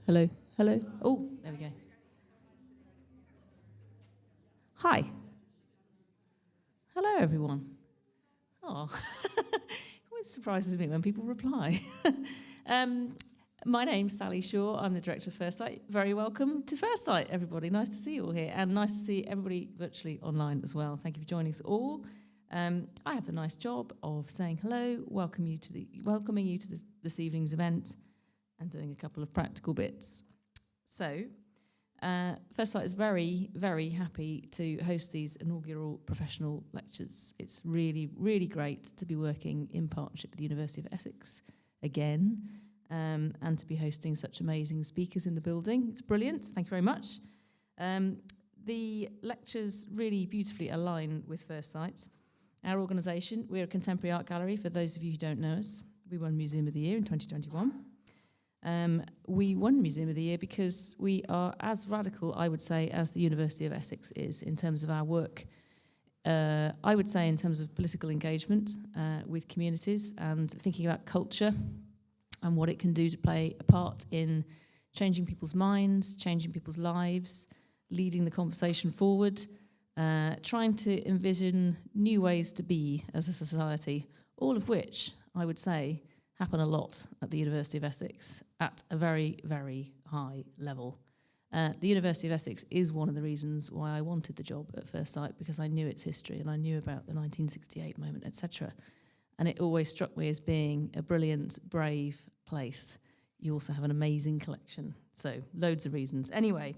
Hello, hello. Oh, there we go. Hi. Hello, everyone. Oh, it always surprises me when people reply. My name's Sally Shaw. I'm the director of Firstsite. Very welcome to Firstsite, everybody. Nice to see you all here, and nice to see everybody virtually online as well. Thank you for joining us all. I have the nice job of saying hello, welcoming you to this evening's event, and doing a couple of practical bits. So, Firstsite is very, very happy to host these inaugural professional lectures. It's really, really great to be working in partnership with the University of Essex again, and to be hosting such amazing speakers in the building. It's brilliant. Thank you very much. The lectures really beautifully align with Firstsite. Our organisation, we're a contemporary art gallery, for those of you who don't know us. We won Museum of the Year in 2021. We won Museum of the Year because we are as radical, I would say, as the University of Essex is in terms of our work. I would say in terms of political engagement with communities and thinking about culture and what it can do to play a part in changing people's minds, changing people's lives, leading the conversation forward, trying to envision new ways to be as a society, all of which, I would say, happen a lot at the University of Essex at a very, very high level. The University of Essex is one of the reasons why I wanted the job at Firstsite, because I knew its history and I knew about the 1968 moment, etc. And it always struck me as being a brilliant, brave place. You also have an amazing collection, so loads of reasons. Anyway,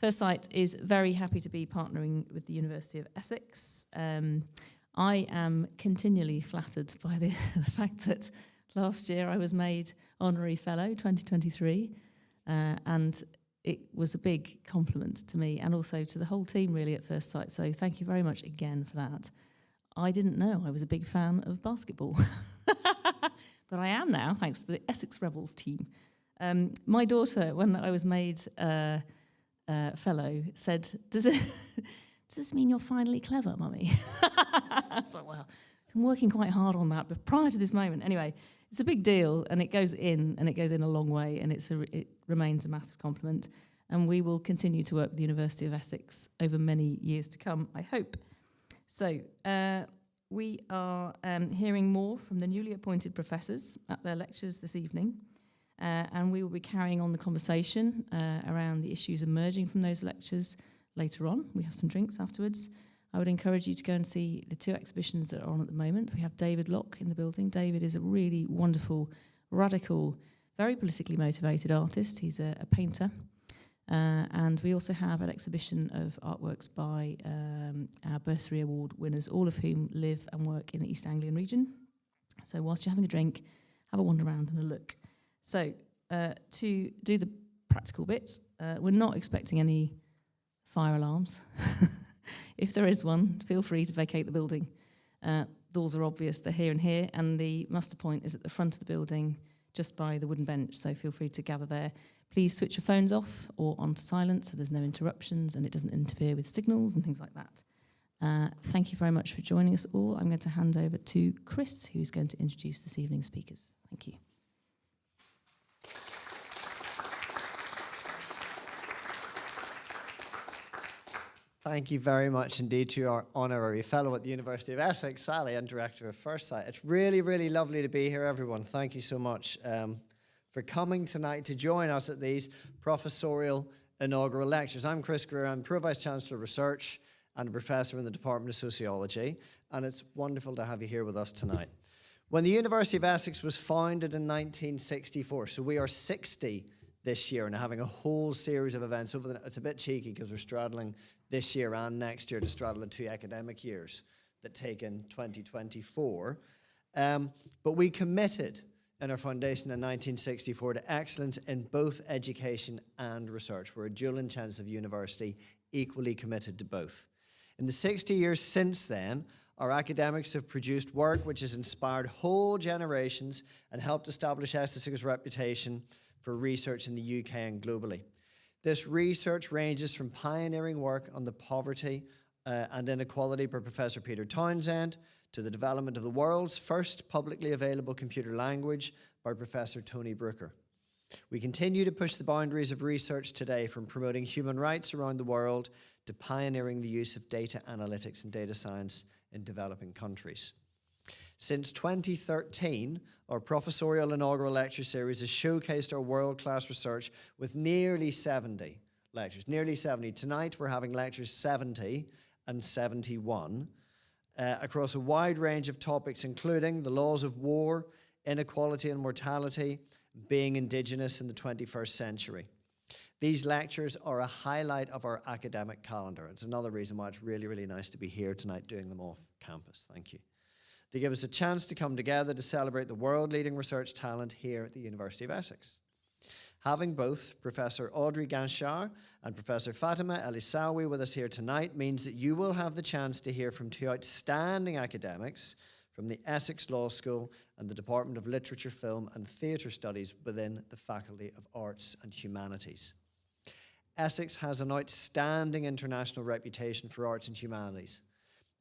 Firstsite is very happy to be partnering with the University of Essex. I am continually flattered by the fact that last year I was made Honorary Fellow 2023, and it was a big compliment to me and also to the whole team really at Firstsite, so thank you very much again for that. I didn't know I was a big fan of basketball, but I am now, thanks to the Essex Rebels team. My daughter, when I was made Fellow, said, does this mean you're finally clever, Mummy? I was like, well, I've been working quite hard on that, but prior to this moment, anyway, it's a big deal, and it goes in a long way, and it remains a massive compliment. And we will continue to work with the University of Essex over many years to come, I hope. So we are hearing more from the newly appointed professors at their lectures this evening, and we will be carrying on the conversation around the issues emerging from those lectures later on. We have some drinks afterwards. I would encourage you to go and see the two exhibitions that are on at the moment. We have David Locke in the building. David is a really wonderful, radical, very politically motivated artist. He's a painter. And we also have an exhibition of artworks by our Bursary Award winners, all of whom live and work in the East Anglian region. So whilst you're having a drink, have a wander around and a look. So to do the practical bits, we're not expecting any fire alarms. If there is one, feel free to vacate the building. Doors are obvious, they're here and here, and the muster point is at the front of the building, just by the wooden bench, so feel free to gather there. Please switch your phones off or onto silent so there's no interruptions and it doesn't interfere with signals and things like that. Thank you very much for joining us all. I'm going to hand over to Chris, who's going to introduce this evening's speakers. Thank you. Thank you very much indeed to our honorary fellow at the University of Essex, Sally, and director of Firstsite. It's really, really lovely to be here, everyone. Thank you so much for coming tonight to join us at these Professorial Inaugural Lectures. I'm Chris Greer. I'm Pro-Vice Chancellor of Research and a professor in the Department of Sociology, and it's wonderful to have you here with us tonight. When the University of Essex was founded in 1964, so we are 60 this year and having a whole series of events over it's a bit cheeky because we're straddling this year and next year to straddle the two academic years that take in 2024. But we committed in our foundation in 1964 to excellence in both education and research. We're a dual-intensive university, equally committed to both. In the 60 years since then, our academics have produced work which has inspired whole generations and helped establish Essex's reputation for research in the UK and globally. This research ranges from pioneering work on the poverty and inequality by Professor Peter Townsend to the development of the world's first publicly available computer language by Professor Tony Brooker. We continue to push the boundaries of research today, from promoting human rights around the world to pioneering the use of data analytics and data science in developing countries. Since 2013, our Professorial Inaugural Lecture Series has showcased our world-class research with nearly 70 lectures. Nearly 70. Tonight we're having lectures 70 and 71 across a wide range of topics, including the laws of war, inequality and mortality, being Indigenous in the 21st century. These lectures are a highlight of our academic calendar. It's another reason why it's really, really nice to be here tonight doing them off campus. Thank you. They give us a chance to come together to celebrate the world-leading research talent here at the University of Essex. Having both Professor Audrey Guinchard and Professor Fatima Issawi with us here tonight means that you will have the chance to hear from two outstanding academics from the Essex Law School and the Department of Literature, Film and Theatre Studies within the Faculty of Arts and Humanities. Essex has an outstanding international reputation for arts and humanities.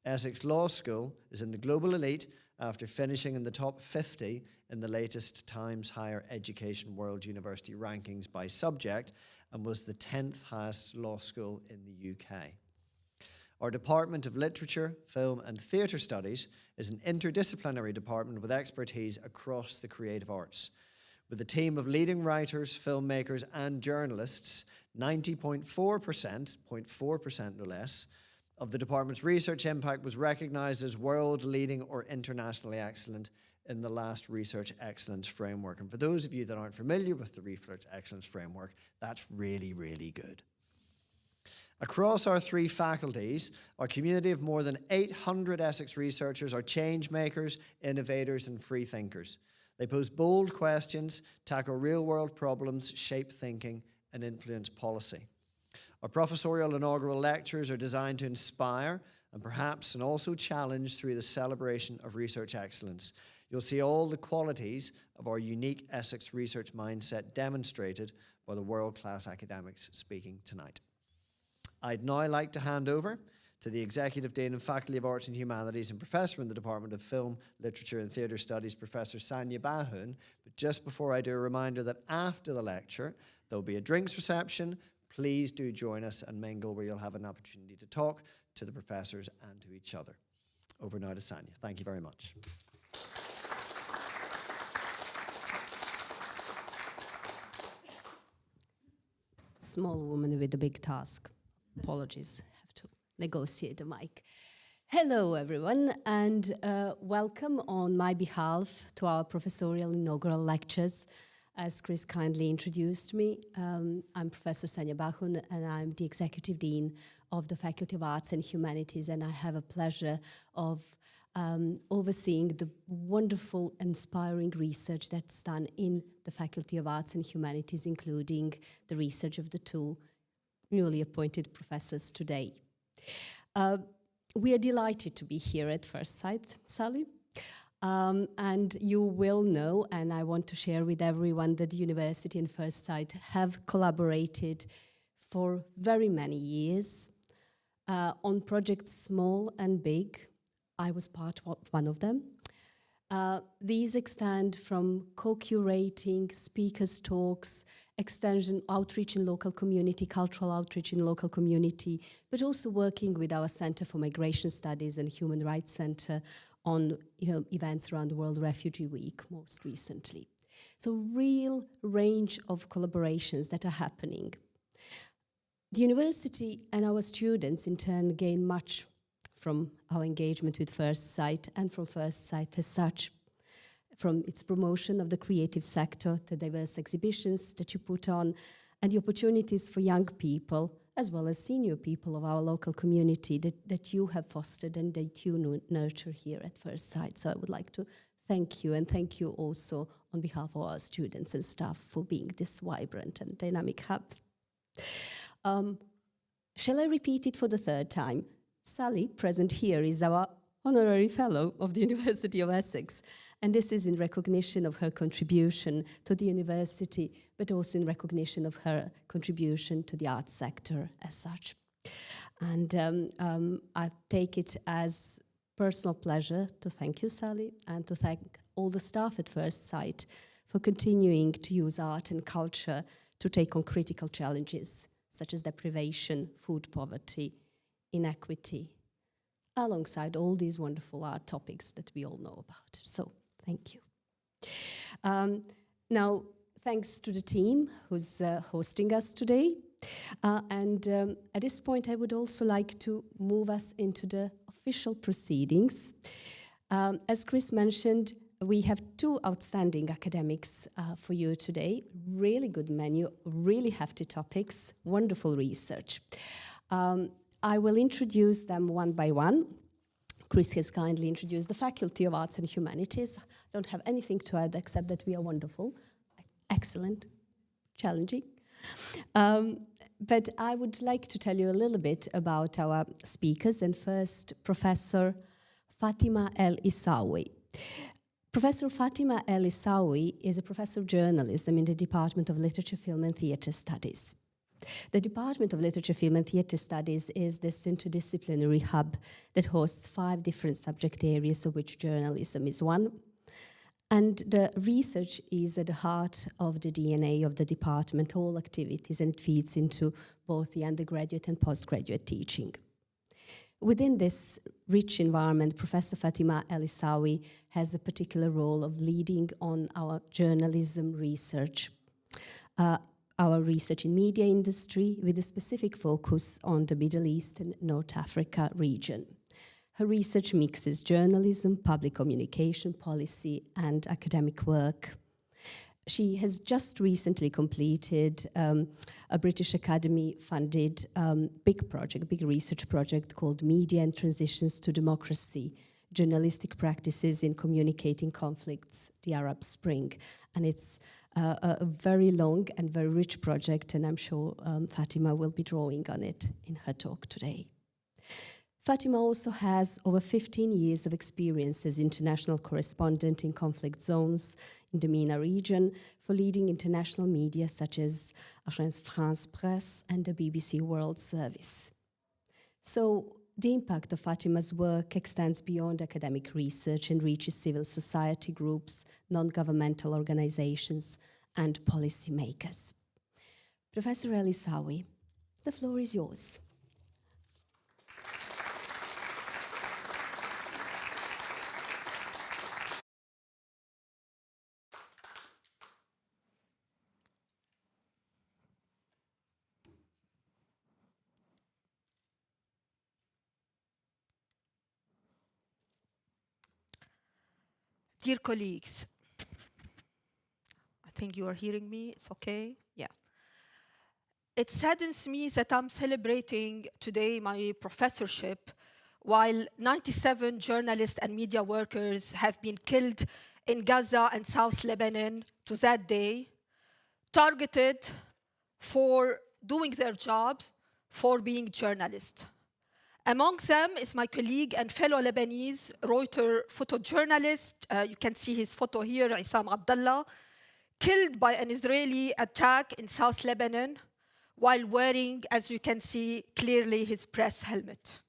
Essex Law School is in the global elite after finishing in the top 50 in the latest Times Higher Education World University rankings by subject, and was the 10th highest law school in the UK. Our Department of Literature, Film and Theatre Studies is an interdisciplinary department with expertise across the creative arts. With a team of leading writers, filmmakers and journalists, 90.4%, 0.4% no less, of the department's research impact was recognised as world-leading or internationally excellent in the last Research Excellence Framework. And for those of you that aren't familiar with the Research Excellence Framework, that's really, really good. Across our three faculties, our community of more than 800 Essex researchers are change makers, innovators and free thinkers. They pose bold questions, tackle real-world problems, shape thinking and influence policy. Our Professorial Inaugural Lectures are designed to inspire and also challenge through the celebration of research excellence. You'll see all the qualities of our unique Essex research mindset demonstrated by the world-class academics speaking tonight. I'd now like to hand over to the Executive Dean and Faculty of Arts and Humanities and Professor in the Department of Film, Literature and Theatre Studies, Professor Sanya Bahun. But just before I do, a reminder that after the lecture, there'll be a drinks reception. Please do join us and mingle, where you'll have an opportunity to talk to the professors and to each other. Over now to Sanya. Thank you very much. Small woman with a big task. Apologies, have to negotiate the mic. Hello, everyone, and welcome on my behalf to our Professorial Inaugural Lectures. As Chris kindly introduced me, I'm Professor Sanya Bahun, and I'm the Executive Dean of the Faculty of Arts and Humanities, and I have a pleasure of overseeing the wonderful, inspiring research that's done in the Faculty of Arts and Humanities, including the research of the two newly appointed professors today. We are delighted to be here at Firstsite, Sally. And you will know, and I want to share with everyone, that the university and Firstsite have collaborated for very many years on projects small and big. I was part of one of them. These extend from co-curating, speakers' talks, extension, outreach in local community, cultural outreach in local community, but also working with our Center for Migration Studies and Human Rights Center on events around the World Refugee Week most recently. So real range of collaborations that are happening. The university and our students in turn gain much from our engagement with Firstsite and from Firstsite as such, from its promotion of the creative sector, the diverse exhibitions that you put on, and the opportunities for young people, as well as senior people of our local community that you have fostered and that you nurture here at Firstsite. So I would like to thank you, and thank you also on behalf of our students and staff for being this vibrant and dynamic hub. Shall I repeat it for the third time? Sally, present here, is our honorary fellow of the University of Essex. And this is in recognition of her contribution to the university, but also in recognition of her contribution to the arts sector as such. And I take it as personal pleasure to thank you, Sally, and to thank all the staff at Firstsite for continuing to use art and culture to take on critical challenges such as deprivation, food poverty, inequity, alongside all these wonderful art topics that we all know about. So, thank you. Now, thanks to the team who's hosting us today. At this point, I would also like to move us into the official proceedings. As Chris mentioned, we have two outstanding academics for you today. Really good menu, really hefty topics, wonderful research. I will introduce them one by one. Chris has kindly introduced the Faculty of Arts and Humanities. I don't have anything to add except that we are wonderful, excellent, challenging. But I would like to tell you a little bit about our speakers, and first, Professor Fatima El Issawi. Professor Fatima El Issawi is a professor of journalism in the Department of Literature, Film and Theatre Studies. The Department of Literature, Film and Theatre Studies is this interdisciplinary hub that hosts 5 different subject areas, of which journalism is one. And the research is at the heart of the DNA of the department, all activities, and it feeds into both the undergraduate and postgraduate teaching. Within this rich environment, Professor Fatima El Issawi has a particular role of leading on our journalism research, our research in media industry with a specific focus on the Middle East and North Africa region. Her research mixes journalism, public communication, policy, and academic work. She has just recently completed a British Academy-funded big research project called Media and Transitions to Democracy, Journalistic Practices in Communicating Conflicts, the Arab Spring. And it's a very long and very rich project, and I'm sure Fatima will be drawing on it in her talk today. Fatima also has over 15 years of experience as international correspondent in conflict zones in the MENA region for leading international media such as Agence France Presse and the BBC World Service. So the impact of Fatima's work extends beyond academic research and reaches civil society groups, non-governmental organizations, and policymakers. Professor El Issawi, the floor is yours. Dear colleagues, I think you are hearing me, it's okay? Yeah. It saddens me that I'm celebrating today my professorship while 97 journalists and media workers have been killed in Gaza and South Lebanon to that day, targeted for doing their jobs, for being journalists. Among them is my colleague and fellow Lebanese Reuters photojournalist. You can see his photo here, Issam Abdallah, killed by an Israeli attack in South Lebanon while wearing, as you can see clearly, his press helmet.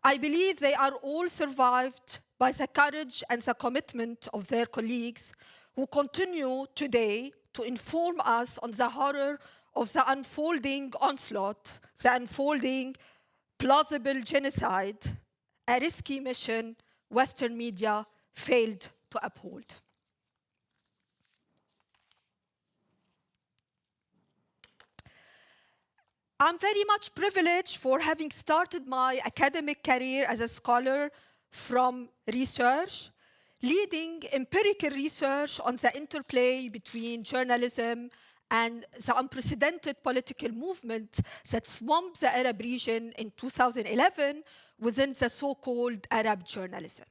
I believe they are all survived by the courage and the commitment of their colleagues who continue today to inform us on the horror of the unfolding onslaught, the unfolding plausible genocide, a risky mission Western media failed to uphold. I'm very much privileged for having started my academic career as a scholar from research, leading empirical research on the interplay between journalism and the unprecedented political movement that swamped the Arab region in 2011 within the so-called Arab journalism.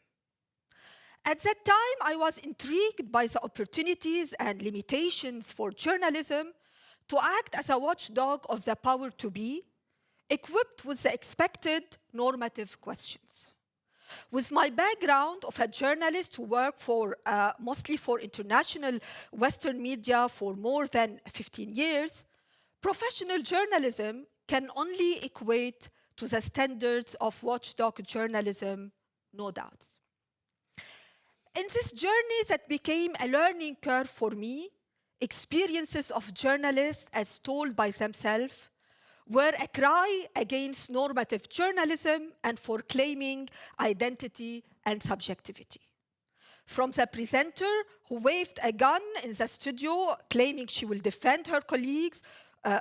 At that time, I was intrigued by the opportunities and limitations for journalism to act as a watchdog of the power to be, equipped with the expected normative questions. With my background of a journalist who worked for mostly for international Western media for more than 15 years, professional journalism can only equate to the standards of watchdog journalism, no doubt. In this journey that became a learning curve for me, experiences of journalists as told by themselves were a cry against normative journalism and for claiming identity and subjectivity. From the presenter who waved a gun in the studio claiming she will defend her colleagues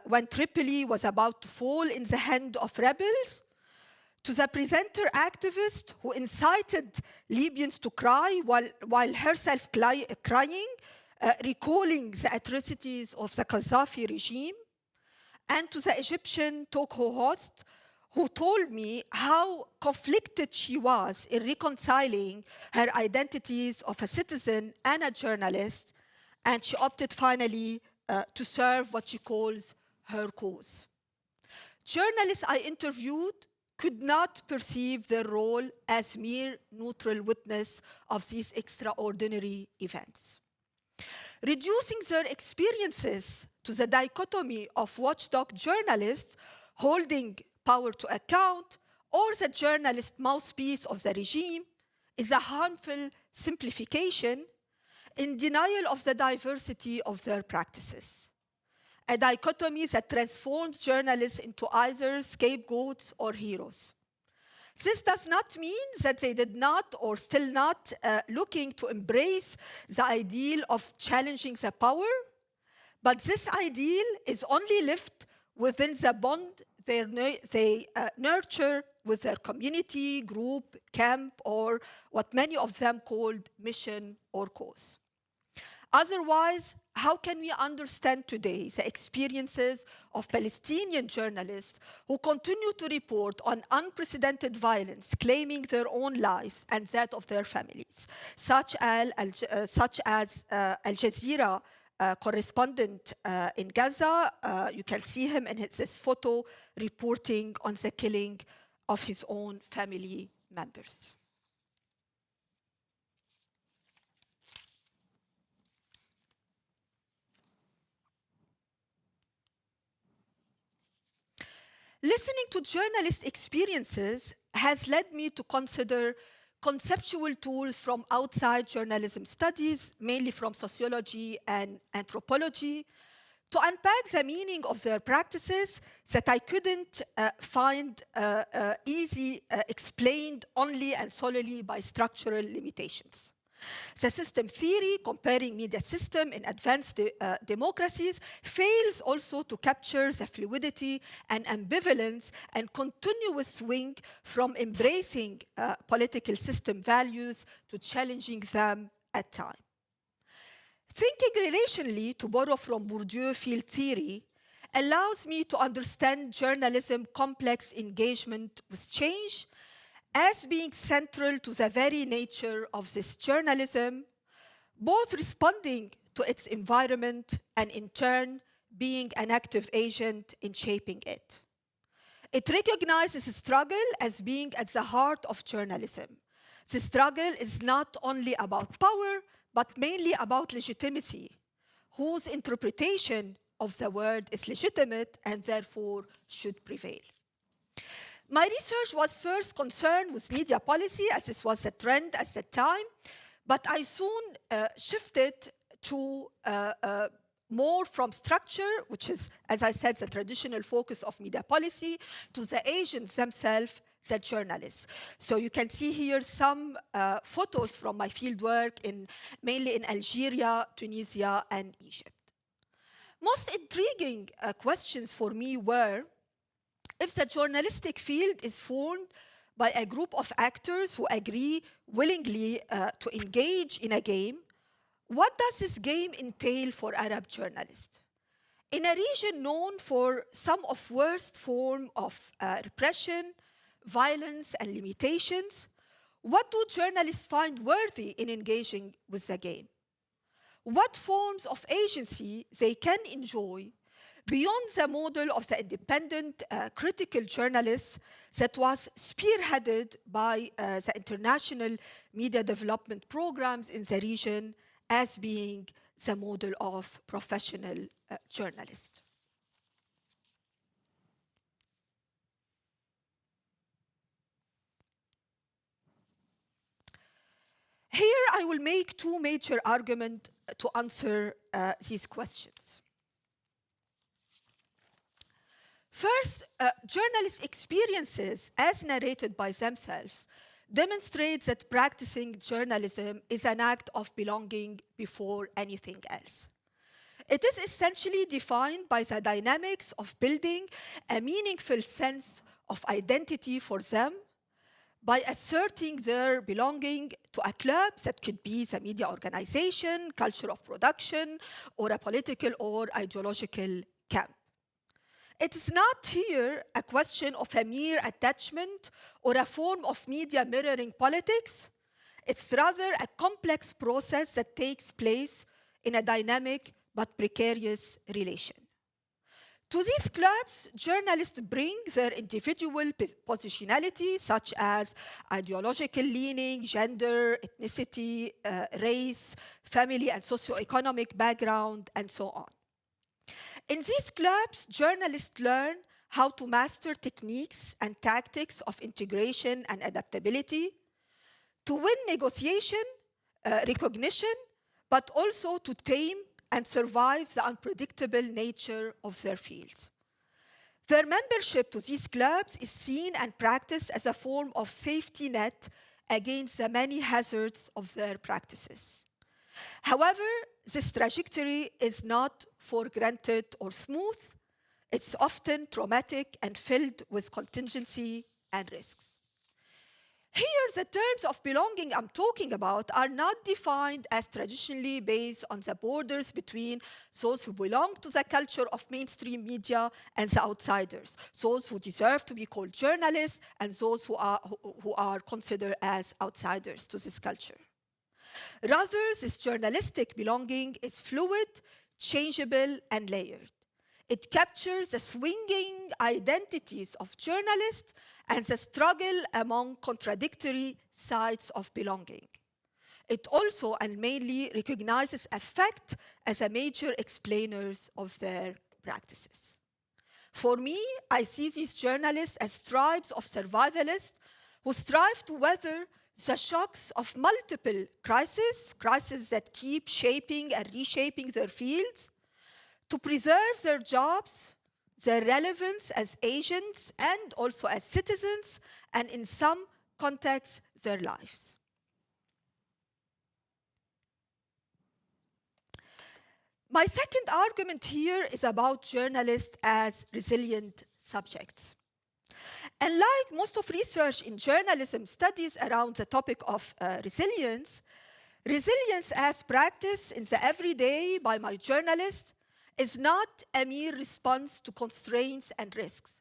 when Tripoli was about to fall in the hand of rebels, to the presenter activist who incited Libyans to cry while herself crying, recalling the atrocities of the Gaddafi regime, and to the Egyptian talk show host who told me how conflicted she was in reconciling her identities of a citizen and a journalist, and she opted finally to serve what she calls her cause. Journalists I interviewed could not perceive their role as mere neutral witness of these extraordinary events. Reducing their experiences to the dichotomy of watchdog journalists holding power to account or the journalist mouthpiece of the regime is a harmful simplification in denial of the diversity of their practices. A dichotomy that transforms journalists into either scapegoats or heroes. This does not mean that they did not or still not looking to embrace the ideal of challenging the power, but this ideal is only lived within the bond they nurture with their community, group, camp, or what many of them called mission or cause. Otherwise, how can we understand today the experiences of Palestinian journalists who continue to report on unprecedented violence, claiming their own lives and that of their families, such as Al Jazeera correspondent in Gaza? You can see him in this photo reporting on the killing of his own family members. Listening to journalist experiences has led me to consider conceptual tools from outside journalism studies, mainly from sociology and anthropology, to unpack the meaning of their practices that I couldn't find easy explained only and solely by structural limitations. The system theory, comparing media system in advanced democracies, fails also to capture the fluidity and ambivalence and continuous swing from embracing political system values to challenging them at times. Thinking relationally, to borrow from Bourdieu field theory, allows me to understand journalism's complex engagement with change as being central to the very nature of this journalism, both responding to its environment and in turn being an active agent in shaping it. It recognizes struggle as being at the heart of journalism. The struggle is not only about power, but mainly about legitimacy, whose interpretation of the word is legitimate and therefore should prevail. My research was first concerned with media policy, as this was the trend at the time, but I soon shifted to more from structure, which is, as I said, the traditional focus of media policy, to the agents themselves, the journalists. So you can see here some photos from my fieldwork mainly in Algeria, Tunisia, and Egypt. Most intriguing questions for me were, if the journalistic field is formed by a group of actors who agree willingly to engage in a game, what does this game entail for Arab journalists? In a region known for some of worst form of repression, violence, and limitations, what do journalists find worthy in engaging with the game? What forms of agency they can enjoy beyond the model of the independent, critical journalists that was spearheaded by the international media development programs in the region as being the model of professional journalists. Here I will make two major arguments to answer these questions. First, journalists' experiences, as narrated by themselves, demonstrate that practicing journalism is an act of belonging before anything else. It is essentially defined by the dynamics of building a meaningful sense of identity for them, by asserting their belonging to a club that could be the media organization, culture of production, or a political or ideological camp. It is not here a question of a mere attachment or a form of media mirroring politics. It's rather a complex process that takes place in a dynamic but precarious relation. To these clubs, journalists bring their individual positionality, such as ideological leaning, gender, ethnicity, race, family and socioeconomic background, and so on. In these clubs, journalists learn how to master techniques and tactics of integration and adaptability, to win negotiation, recognition, but also to tame and survive the unpredictable nature of their fields. Their membership to these clubs is seen and practiced as a form of safety net against the many hazards of their practices. However, this trajectory is not for granted or smooth. It's often traumatic and filled with contingency and risks. Here, the terms of belonging I'm talking about are not defined as traditionally based on the borders between those who belong to the culture of mainstream media and the outsiders, those who deserve to be called journalists and those who are considered as outsiders to this culture. Rather, this journalistic belonging is fluid, changeable, and layered. It captures the swinging identities of journalists and the struggle among contradictory sides of belonging. It also and mainly recognizes affect as a major explainers of their practices. For me, I see these journalists as tribes of survivalists who strive to weather the shocks of multiple crises that keep shaping and reshaping their fields, to preserve their jobs, their relevance as agents and also as citizens, and in some contexts, their lives. My second argument here is about journalists as resilient subjects. And like most of research in journalism studies around the topic of resilience as practice in the everyday by my journalists is not a mere response to constraints and risks.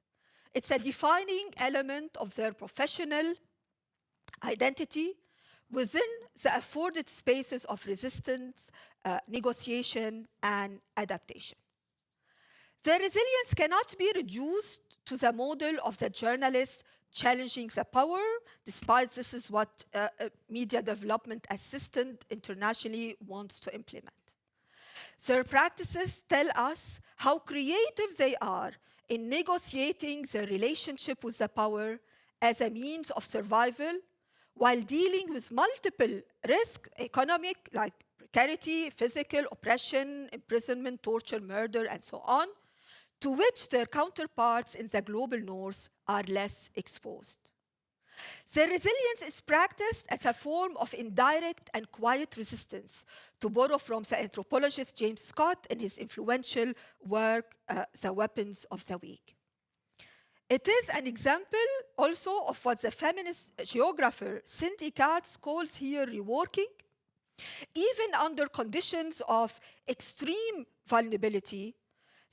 It's a defining element of their professional identity within the afforded spaces of resistance, negotiation, and adaptation. Their resilience cannot be reduced to the model of the journalist challenging the power, despite this is what media development assistant internationally wants to implement. Their practices tell us how creative they are in negotiating their relationship with the power as a means of survival while dealing with multiple risks, economic, like precarity, physical, oppression, imprisonment, torture, murder, and so on, to which their counterparts in the global north are less exposed. Their resilience is practiced as a form of indirect and quiet resistance, to borrow from the anthropologist James Scott in his influential work, The Weapons of the Weak. It is an example also of what the feminist geographer Cindy Katz calls here reworking. Even under conditions of extreme vulnerability,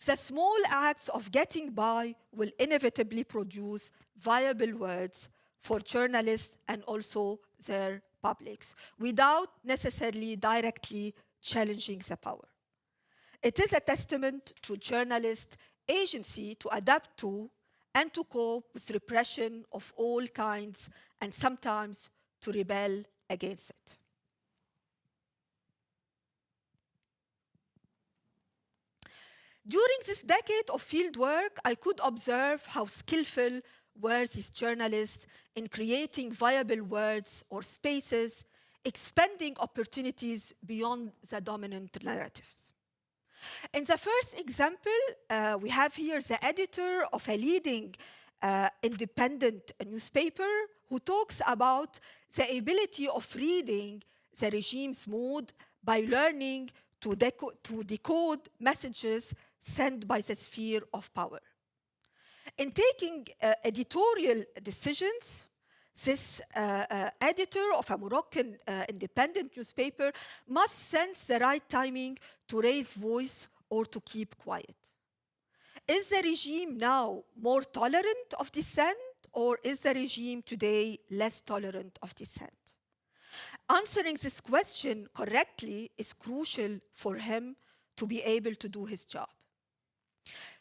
the small acts of getting by will inevitably produce viable words for journalists and also their publics, without necessarily directly challenging the power. It is a testament to journalists' agency to adapt to and to cope with repression of all kinds, and sometimes to rebel against it. During this decade of fieldwork, I could observe how skillful were these journalists in creating viable words or spaces expanding opportunities beyond the dominant narratives. In the first example, we have here the editor of a leading independent newspaper who talks about the ability of reading the regime's mood by learning to decode messages sent by the sphere of power. In taking editorial decisions, this editor of a Moroccan independent newspaper must sense the right timing to raise voice or to keep quiet. Is the regime now more tolerant of dissent, or is the regime today less tolerant of dissent? Answering this question correctly is crucial for him to be able to do his job.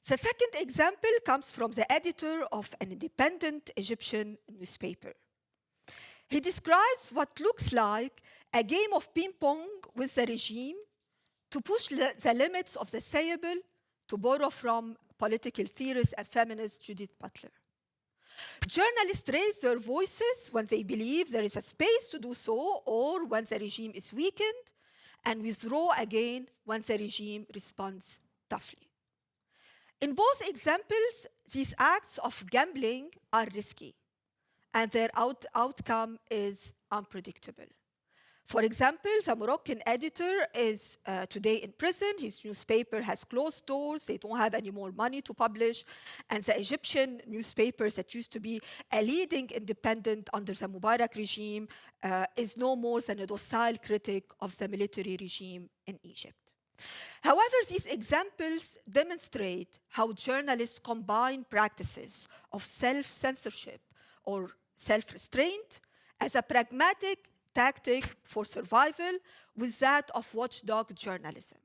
The second example comes from the editor of an independent Egyptian newspaper. He describes what looks like a game of ping-pong with the regime to push the limits of the sayable, to borrow from political theorist and feminist Judith Butler. Journalists raise their voices when they believe there is a space to do so, or when the regime is weakened, and withdraw again when the regime responds toughly. In both examples, these acts of gambling are risky, and their outcome is unpredictable. For example, the Moroccan editor is today in prison. His newspaper has closed doors. They don't have any more money to publish. And the Egyptian newspapers that used to be a leading independent under the Mubarak regime is no more than a docile critic of the military regime in Egypt. However, these examples demonstrate how journalists combine practices of self-censorship or self-restraint as a pragmatic tactic for survival with that of watchdog journalism.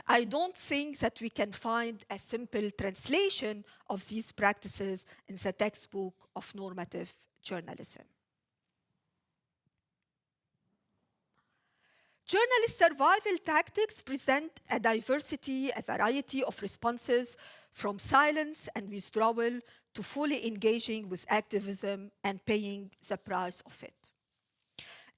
I don't think that we can find a simple translation of these practices in the textbook of normative journalism. Journalist survival tactics present a variety of responses, from silence and withdrawal to fully engaging with activism and paying the price of it.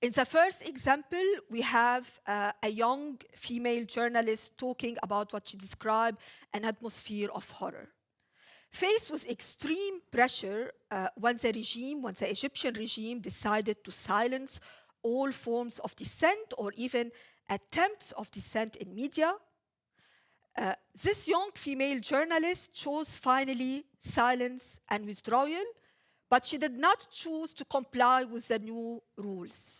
In the first example, we have a young female journalist talking about what she described an atmosphere of horror. Faced with extreme pressure when the Egyptian regime decided to silence all forms of dissent or even attempts of dissent in media, this young female journalist chose finally silence and withdrawal, but she did not choose to comply with the new rules.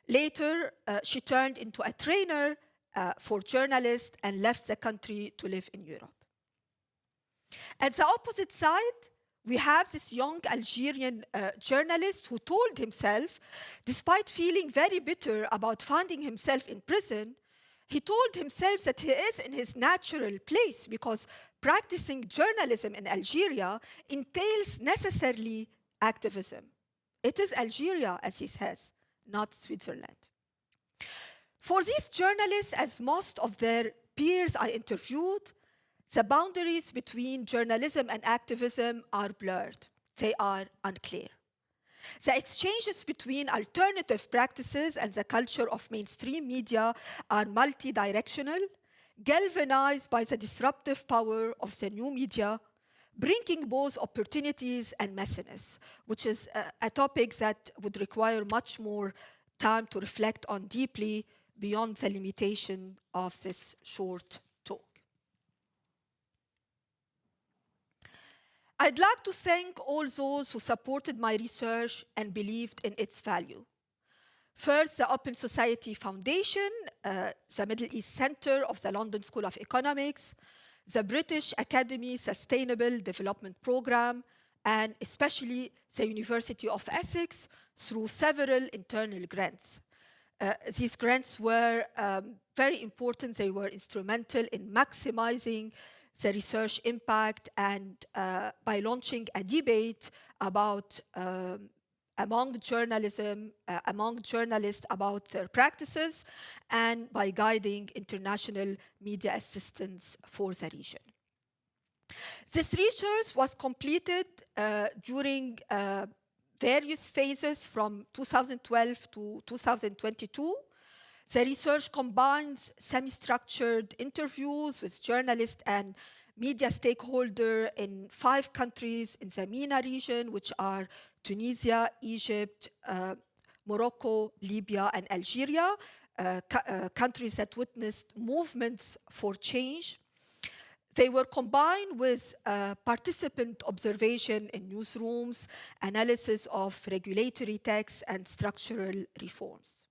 Later, she turned into a trainer for journalists and left the country to live in Europe. At the opposite side, we have this young Algerian journalist who told himself, despite feeling very bitter about finding himself in prison, he told himself that he is in his natural place because practicing journalism in Algeria entails necessarily activism. It is Algeria, as he says, not Switzerland. For these journalists, as most of their peers I interviewed, the boundaries between journalism and activism are blurred. They are unclear. The exchanges between alternative practices and the culture of mainstream media are multi-directional, galvanized by the disruptive power of the new media, bringing both opportunities and messiness, which is a topic that would require much more time to reflect on deeply beyond the limitation of this short talk. I'd like to thank all those who supported my research and believed in its value. First, the Open Society Foundation, the Middle East Centre of the London School of Economics, the British Academy Sustainable Development Programme, and especially the University of Essex through several internal grants. These grants were very important. They were instrumental in maximizing the research impact and by launching a debate about among journalists about their practices, and by guiding international media assistance for the region. This research was completed during various phases from 2012 to 2022. The research combines semi-structured interviews with journalists and media stakeholders in 5 countries in the MENA region, which are Tunisia, Egypt, Morocco, Libya, and Algeria, countries that witnessed movements for change. They were combined with participant observation in newsrooms, analysis of regulatory texts, and structural reforms.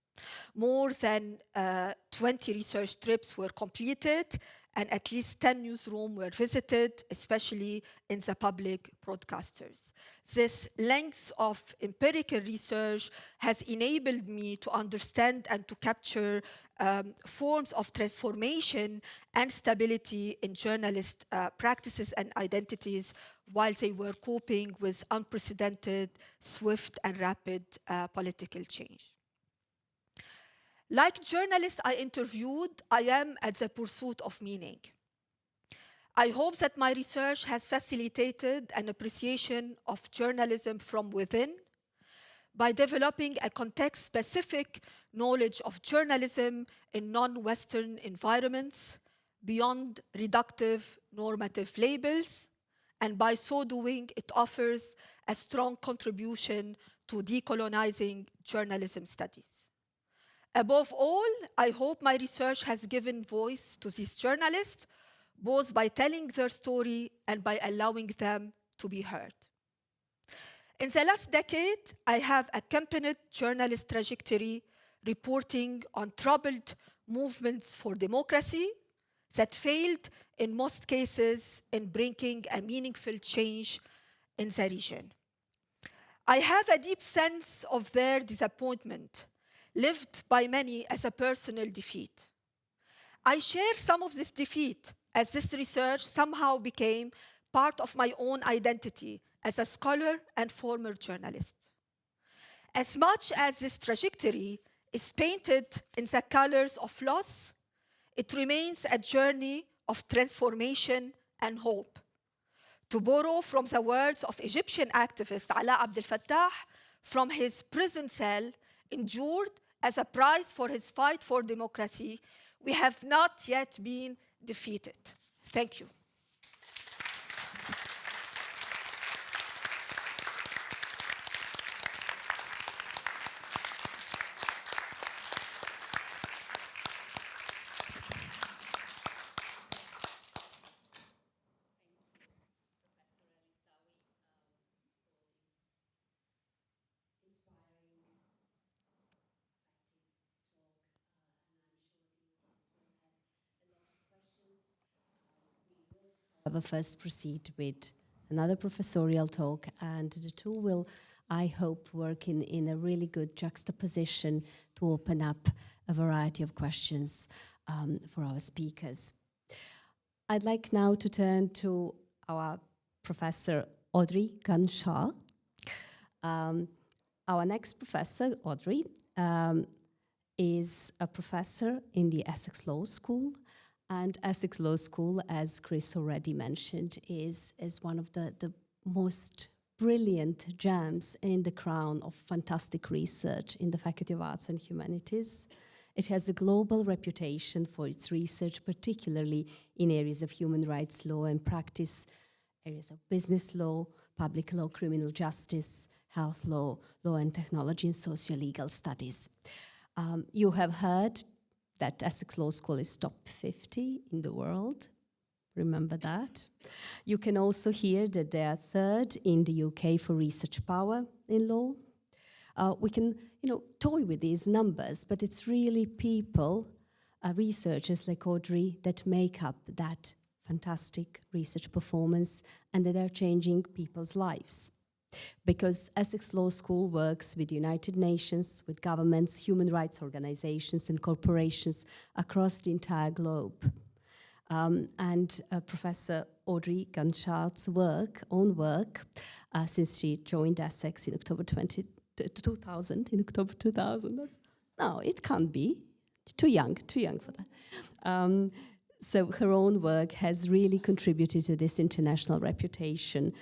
More than 20 research trips were completed, and at least 10 newsrooms were visited, especially in the public broadcasters. This length of empirical research has enabled me to understand and to capture forms of transformation and stability in journalist practices and identities while they were coping with unprecedented, swift, and rapid political change. Like journalists I interviewed, I am at the pursuit of meaning. I hope that my research has facilitated an appreciation of journalism from within by developing a context-specific knowledge of journalism in non-Western environments beyond reductive normative labels, and by so doing, it offers a strong contribution to decolonizing journalism studies. Above all, I hope my research has given voice to these journalists, both by telling their story and by allowing them to be heard. In the last decade, I have accompanied journalist trajectory reporting on troubled movements for democracy that failed in most cases in bringing a meaningful change in the region. I have a deep sense of their disappointment, lived by many as a personal defeat. I share some of this defeat as this research somehow became part of my own identity as a scholar and former journalist. As much as this trajectory is painted in the colors of loss, it remains a journey of transformation and hope. To borrow from the words of Egyptian activist Ala Abdel Fattah, from his prison cell, endured as a prize for his fight for democracy, we have not yet been defeated. Thank you. I will first proceed with another professorial talk, and the two will, I hope, work in a really good juxtaposition to open up a variety of questions for our speakers. I'd like now to turn to our Professor Audrey Guinchard. Our next professor, Audrey, is a professor in the Essex Law School. And Essex Law School, as Chris already mentioned, is one of the most brilliant gems in the crown of fantastic research in the Faculty of Arts and Humanities. It has a global reputation for its research, particularly in areas of human rights law and practice, areas of business law, public law, criminal justice, health law, law and technology, and socio-legal studies. You have heard that Essex Law School is top 50 in the world. Remember that. You can also hear that they are third in the UK for research power in law. We can, toy with these numbers, but it's really people, researchers like Audrey, that make up that fantastic research performance and that are changing people's lives. Because Essex Law School works with the United Nations, with governments, human rights organizations, and corporations across the entire globe. Professor Audrey Guinchard's own work, since she joined Essex in October 2000, no, it can't be. Too young for that. So her own work has really contributed to this international reputation.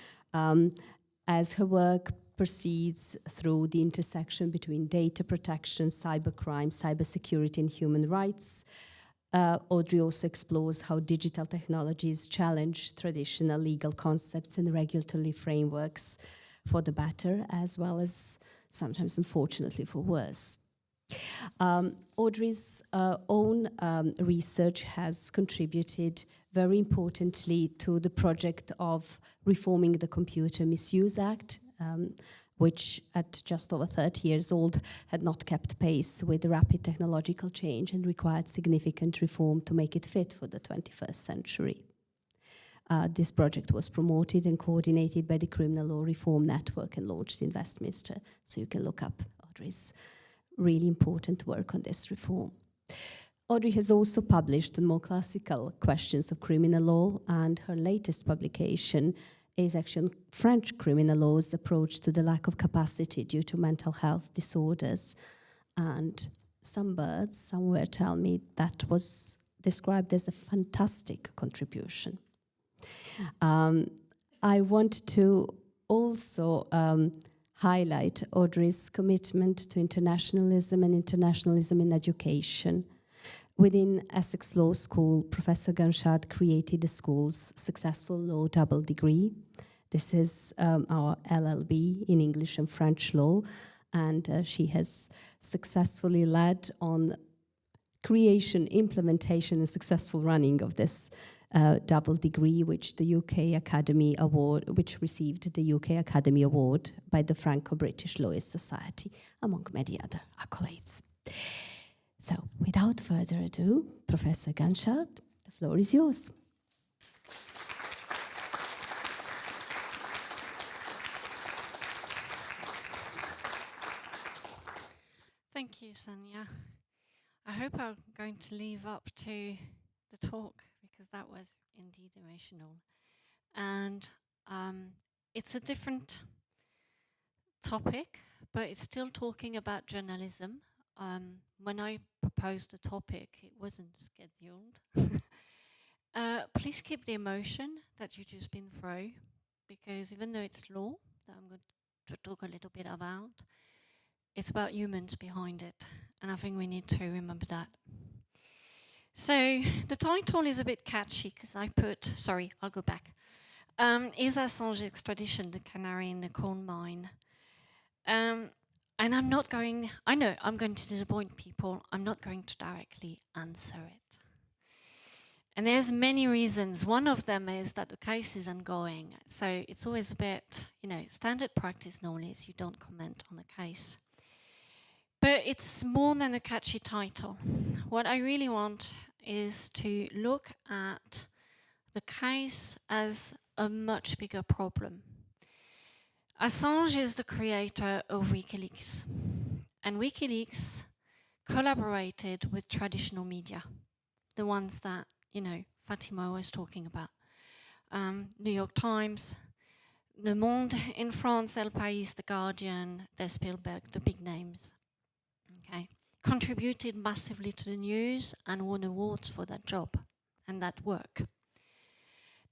As her work proceeds through the intersection between data protection, cybercrime, cybersecurity, and human rights. Audrey also explores how digital technologies challenge traditional legal concepts and regulatory frameworks for the better, as well as sometimes, unfortunately, for worse. Audrey's own research has contributed very importantly to the project of reforming the Computer Misuse Act, which at just over 30 years old had not kept pace with the rapid technological change and required significant reform to make it fit for the 21st century. This project was promoted and coordinated by the Criminal Law Reform Network and launched in Westminster, so you can look up Audrey's really important work on this reform. Audrey has also published on more classical questions of criminal law, and her latest publication is actually on French criminal law's approach to the lack of capacity due to mental health disorders. And some birds somewhere tell me that was described as a fantastic contribution. I want to also highlight Audrey's commitment to internationalism and internationalism in education. Within Essex Law School, Professor Guinchard created the school's successful law double degree. This is our LLB in English and French law, and she has successfully led on creation, implementation, and successful running of this double degree, which the UK Academy Award, which received the UK Academy Award by the Franco-British Lawyers Society, among many other accolades. So, without further ado, Professor Guinchard, the floor is yours. Thank you, Sonia. I hope I'm going to live up to the talk, because that was indeed emotional. And it's a different topic, but it's still talking about journalism. When I proposed the topic, it wasn't scheduled. Please keep the emotion that you've just been through, because even though it's law that I'm going to talk a little bit about, it's about humans behind it, and I think we need to remember that. So the title is a bit catchy because I put, sorry, I'll go back. Is Assange extradition the canary in the coal mine? And I'm not going, I know I'm going to disappoint people, I'm not going to directly answer it. And there's many reasons. One of them is that the case is ongoing. So it's always a bit, standard practice normally is you don't comment on the case. But it's more than a catchy title. What I really want is to look at the case as a much bigger problem. Assange is the creator of WikiLeaks, and WikiLeaks collaborated with traditional media, the ones that, Fatima was talking about. New York Times, Le Monde in France, El País, The Guardian, Der Spielberg, the big names. Okay, contributed massively to the news and won awards for that job and that work.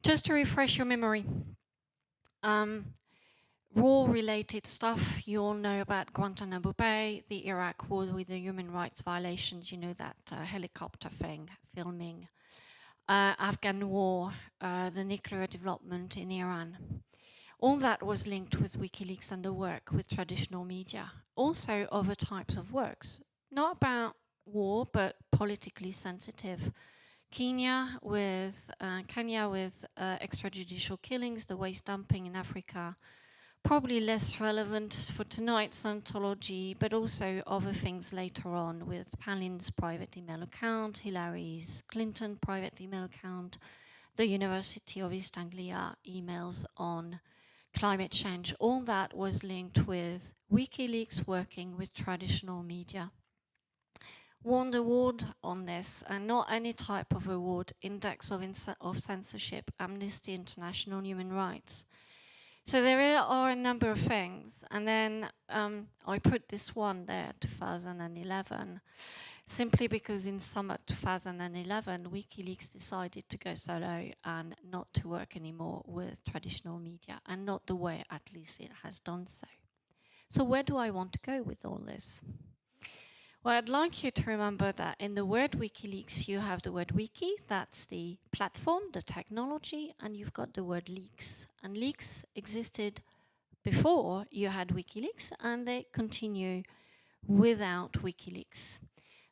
Just to refresh your memory, war-related stuff, you all know about Guantanamo Bay, the Iraq war with the human rights violations, that helicopter thing, filming, Afghan war, the nuclear development in Iran. All that was linked with WikiLeaks and the work with traditional media. Also other types of works, not about war, but politically sensitive. Kenya with extrajudicial killings, the waste dumping in Africa. Probably less relevant for tonight's anthology, but also other things later on with Palin's private email account, Hillary's Clinton private email account, the University of East Anglia emails on climate change. All that was linked with WikiLeaks working with traditional media. Won the award on this, and not any type of award, Index of Censorship, Amnesty International, Human Rights. So there are a number of things, and then I put this one there, 2011, simply because in summer 2011, WikiLeaks decided to go solo and not to work anymore with traditional media, and not the way, at least, it has done so. So where do I want to go with all this? Well, I'd like you to remember that in the word WikiLeaks, you have the word wiki, that's the platform, the technology, and you've got the word leaks. And leaks existed before you had WikiLeaks, and they continue without WikiLeaks.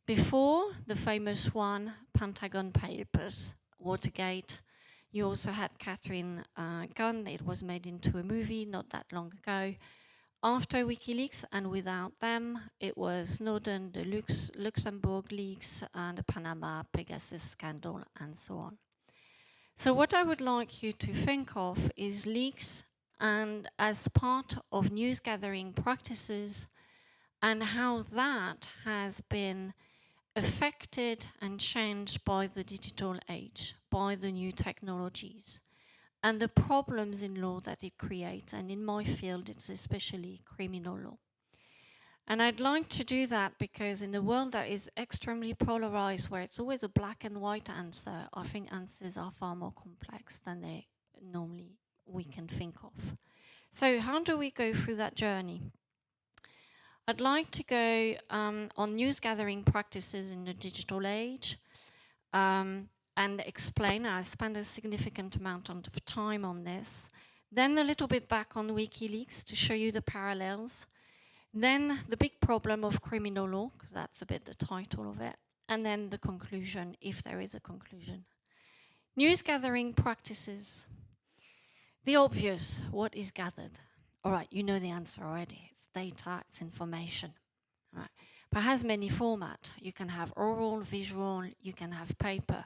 Before the famous one, Pentagon Papers, Watergate, you also had Catherine Gunn. It was made into a movie not that long ago. After WikiLeaks and without them, it was Snowden, the Luxembourg leaks, the Panama Pegasus scandal, and so on. So what I would like you to think of is leaks and as part of news gathering practices and how that has been affected and changed by the digital age, by the new technologies, and the problems in law that it creates. And in my field, it's especially criminal law. And I'd like to do that because in a world that is extremely polarized, where it's always a black and white answer, I think answers are far more complex than they normally we can think of. So how do we go through that journey? I'd like to go on news gathering practices in the digital age and explain. I spend a significant amount of time on this. Then a little bit back on WikiLeaks to show you the parallels. Then the big problem of criminal law, because that's a bit the title of it. And then the conclusion, if there is a conclusion. News gathering practices. The obvious, what is gathered? All right, you know the answer already. It's data, it's information. All right. But it has many formats. You can have oral, visual, you can have paper.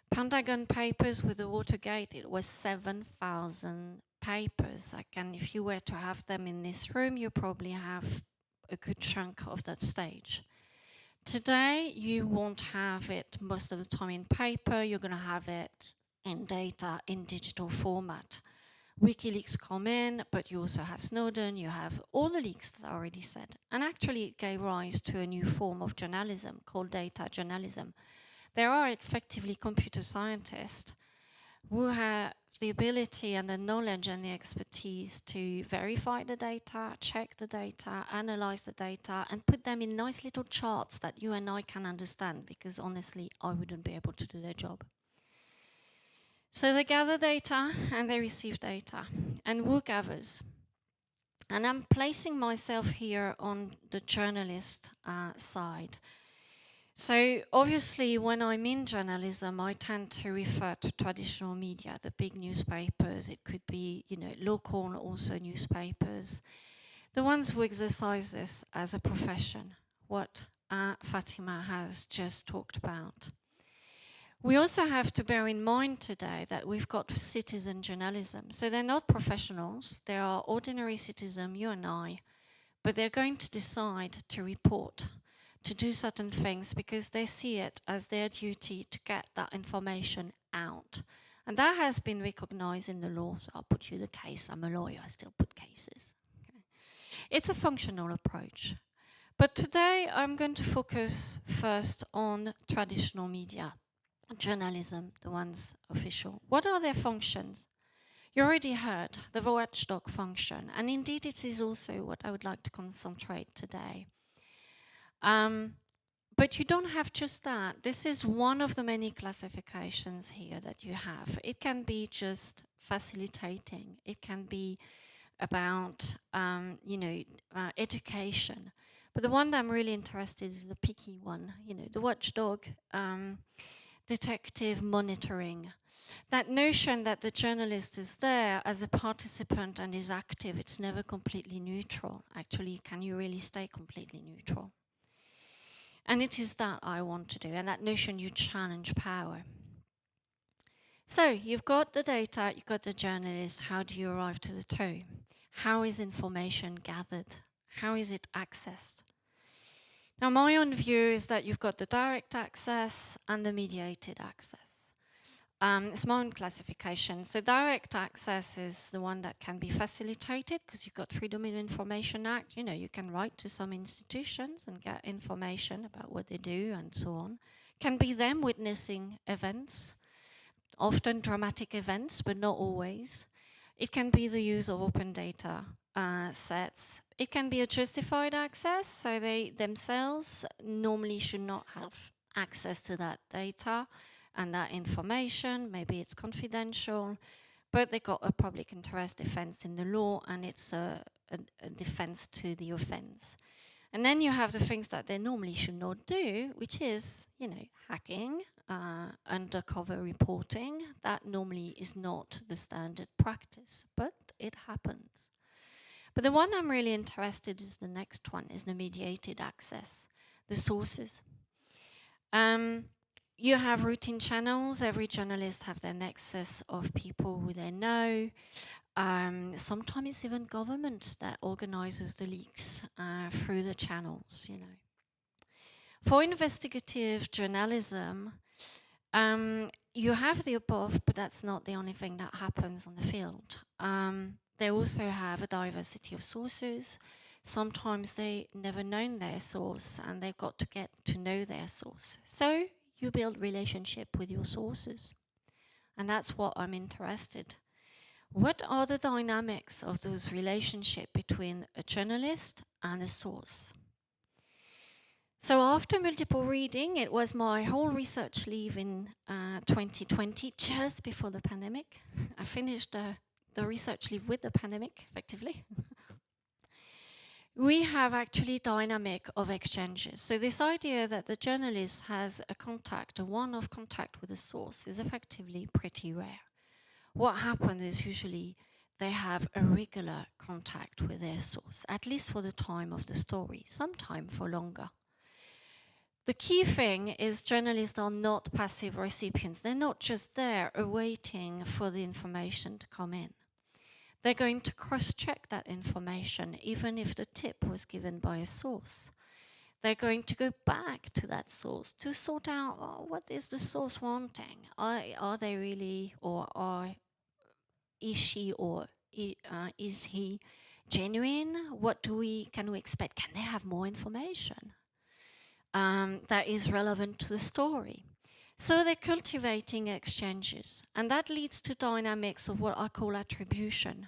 Pentagon Papers with the Watergate, it was 7,000 papers. If you were to have them in this room, you probably have a good chunk of that stage. Today, you won't have it most of the time in paper. You're going to have it in data, in digital format. WikiLeaks come in, but you also have Snowden, you have all the leaks that I already said. And actually it gave rise to a new form of journalism called data journalism. There are effectively computer scientists who have the ability and the knowledge and the expertise to verify the data, check the data, analyze the data, and put them in nice little charts that you and I can understand, because honestly, I wouldn't be able to do their job. So they gather data and they receive data. And who gathers? And I'm placing myself here on the journalist side. So obviously when I'm in journalism, I tend to refer to traditional media, the big newspapers. It could be, local also newspapers. The ones who exercise this as a profession, what Fatima has just talked about. We also have to bear in mind today that we've got citizen journalism. So they're not professionals, they are ordinary citizens, you and I, but they're going to decide to report, to do certain things because they see it as their duty to get that information out. And that has been recognized in the law. So I'll put you the case. I'm a lawyer, I still put cases. Okay. It's a functional approach. But today I'm going to focus first on traditional media. Journalism, the ones official. What are their functions? You already heard the watchdog function, and indeed it is also what I would like to concentrate today. But you don't have just that. This is one of the many classifications here that you have. It can be just facilitating. It can be about, education. But the one that I'm really interested in is the picky one, the watchdog, detective monitoring. That notion that the journalist is there as a participant and is active, it's never completely neutral. Actually, can you really stay completely neutral? And it is that I want to do, and that notion you challenge power. So you've got the data, you've got the journalist, how do you arrive to the two? How is information gathered? How is it accessed? Now, my own view is that you've got the direct access and the mediated access. It's my own classification. So direct access is the one that can be facilitated because you've got Freedom of Information Act. You can write to some institutions and get information about what they do and so on. Can be them witnessing events, often dramatic events, but not always. It can be the use of open data sets. It can be a justified access, so they themselves normally should not have access to that data and that information. Maybe it's confidential, but they got a public interest defense in the law, and it's a defense to the offense. And then you have the things that they normally should not do, which is, you know, hacking, undercover reporting. That normally is not the standard practice, but it happens. But the one I'm really interested in is the next one, is the mediated access, the sources. You have routine channels. Every journalist have their nexus of people who they know. Sometimes it's even government that organizes the leaks through the channels, you know. For investigative journalism, you have the above, but that's not the only thing that happens on the field. They also have a diversity of sources. Sometimes they never known their source, and they've got to get to know their source. So you build relationship with your sources. And that's what I'm interested. What are the dynamics of those relationships between a journalist and a source? So after multiple reading, it was my whole research leave in 2020, just before the pandemic. I finished the research leave with the pandemic, effectively. We have actually dynamic of exchanges. So this idea that the journalist has a contact, a one-off contact with a source, is effectively pretty rare. What happens is usually they have a regular contact with their source, at least for the time of the story, sometimes for longer. The key thing is journalists are not passive recipients. They're not just there awaiting for the information to come in. They're going to cross-check that information, even if the tip was given by a source. They're going to go back to that source to sort out what is the source wanting. Are they really, or is she or is he genuine? What can we expect? Can they have more information that is relevant to the story? So they're cultivating exchanges, and that leads to dynamics of what I call attribution.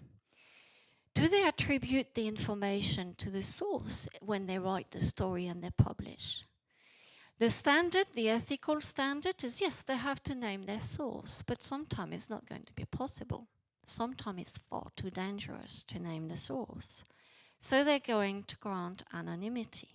Do they attribute the information to the source when they write the story and they publish? The standard, the ethical standard is, yes, they have to name their source, but sometimes it's not going to be possible. Sometimes it's far too dangerous to name the source. So they're going to grant anonymity.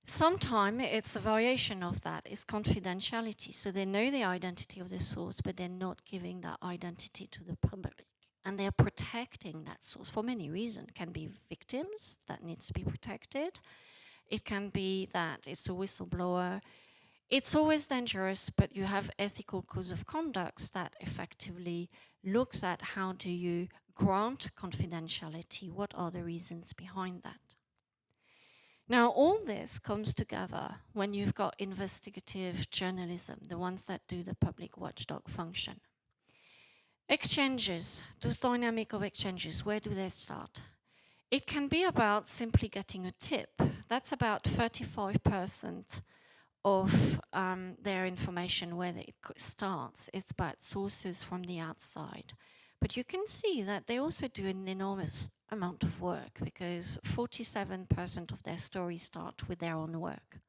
Sometimes it's a variation of that, it's confidentiality. So they know the identity of the source, but they're not giving that identity to the public. And they're protecting that source for many reasons. It can be victims that needs to be protected. It can be that it's a whistleblower. It's always dangerous, but you have ethical codes of conduct that effectively looks at how do you grant confidentiality, what are the reasons behind that. Now, all this comes together when you've got investigative journalism, the ones that do the public watchdog function. Exchanges, those dynamic of exchanges, where do they start? It can be about simply getting a tip. That's about 35% of their information where it starts. It's about sources from the outside. But you can see that they also do an enormous amount of work, because 47% of their stories start with their own work.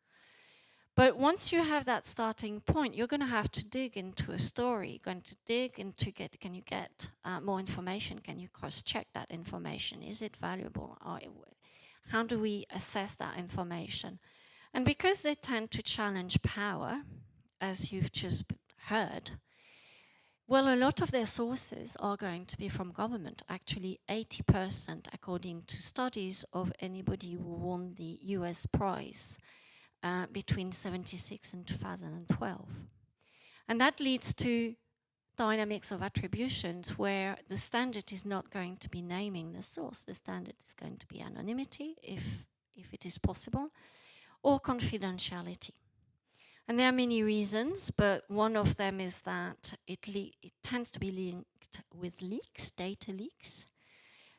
But once you have that starting point, you're going to have to dig into a story. You're going to dig into can you get more information? Can you cross-check that information? Is it valuable? How do we assess that information? And because they tend to challenge power, as you've just heard, well, a lot of their sources are going to be from government. Actually, 80%, according to studies of anybody who won the US prize between 1976 and 2012. And that leads to dynamics of attributions where the standard is not going to be naming the source. The standard is going to be anonymity, if it is possible, or confidentiality. And there are many reasons, but one of them is that it tends to be linked with leaks, data leaks.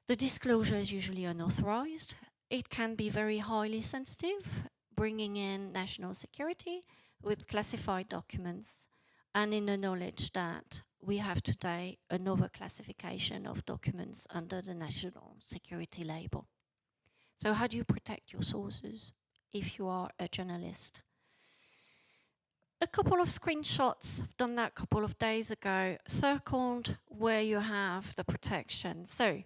The disclosure is usually unauthorized. It can be very highly sensitive, bringing in national security with classified documents and in the knowledge that we have today another classification of documents under the national security label. So how do you protect your sources if you are a journalist? A couple of screenshots, I've done that a couple of days ago, circled where you have the protection. So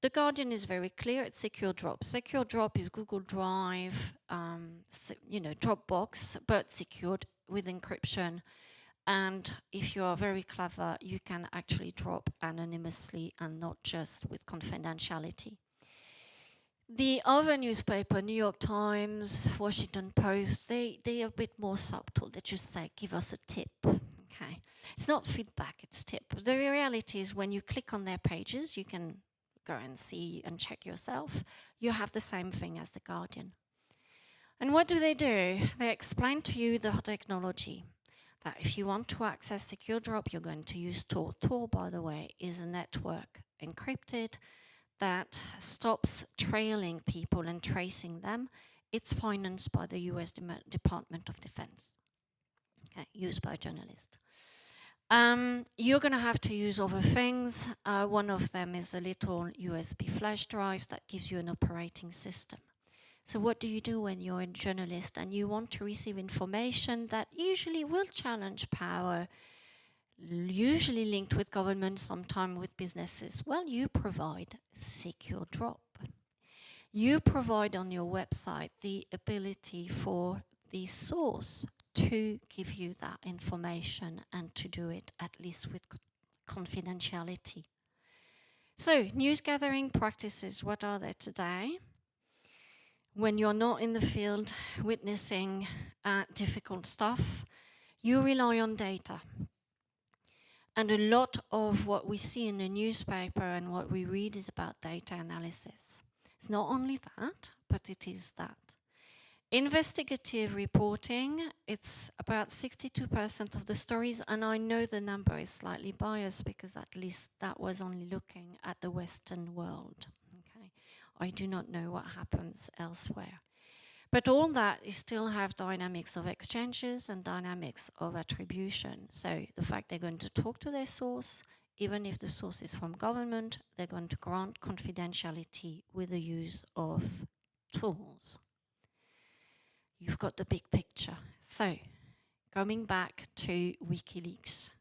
The Guardian is very clear, it's Secure Drop. Secure Drop is Google Drive, Dropbox, but secured with encryption. And if you are very clever, you can actually drop anonymously and not just with confidentiality. The other newspaper, New York Times, Washington Post, they are a bit more subtle. They just say, give us a tip. Okay, it's not feedback, it's tip. The reality is when you click on their pages, you can go and see and check yourself. You have the same thing as The Guardian. And what do? They explain to you the technology. That if you want to access Secure Drop, you're going to use Tor. Tor, by the way, is a network encrypted that stops trailing people and tracing them. It's financed by the US Department of Defense, okay, used by journalists. You're going to have to use other things. One of them is a little USB flash drive that gives you an operating system. So what do you do when you're a journalist and you want to receive information that usually will challenge power, usually linked with government, sometimes with businesses? Well, you provide Secure Drop. You provide on your website the ability for the source to give you that information and to do it at least with confidentiality. So, news gathering practices, what are they today? When you're not in the field witnessing difficult stuff, you rely on data. And a lot of what we see in the newspaper and what we read is about data analysis. It's not only that, but it is that. Investigative reporting, it's about 62% of the stories, and I know the number is slightly biased because at least that was only looking at the Western world. Okay, I do not know what happens elsewhere. But all that is still have dynamics of exchanges and dynamics of attribution. So the fact they're going to talk to their source, even if the source is from government, they're going to grant confidentiality with the use of tools. You've got the big picture. So, coming back to WikiLeaks.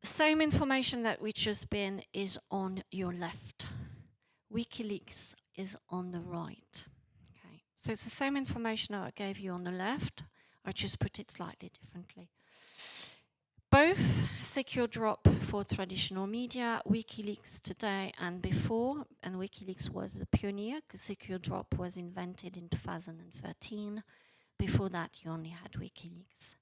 Same information that we've just been is on your left. WikiLeaks is on the right. Okay. So it's the same information I gave you on the left. I just put it slightly differently. Both Secure Drop for traditional media, WikiLeaks today and before, and WikiLeaks was a pioneer because Secure Drop was invented in 2013. Before that, you only had WikiLeaks.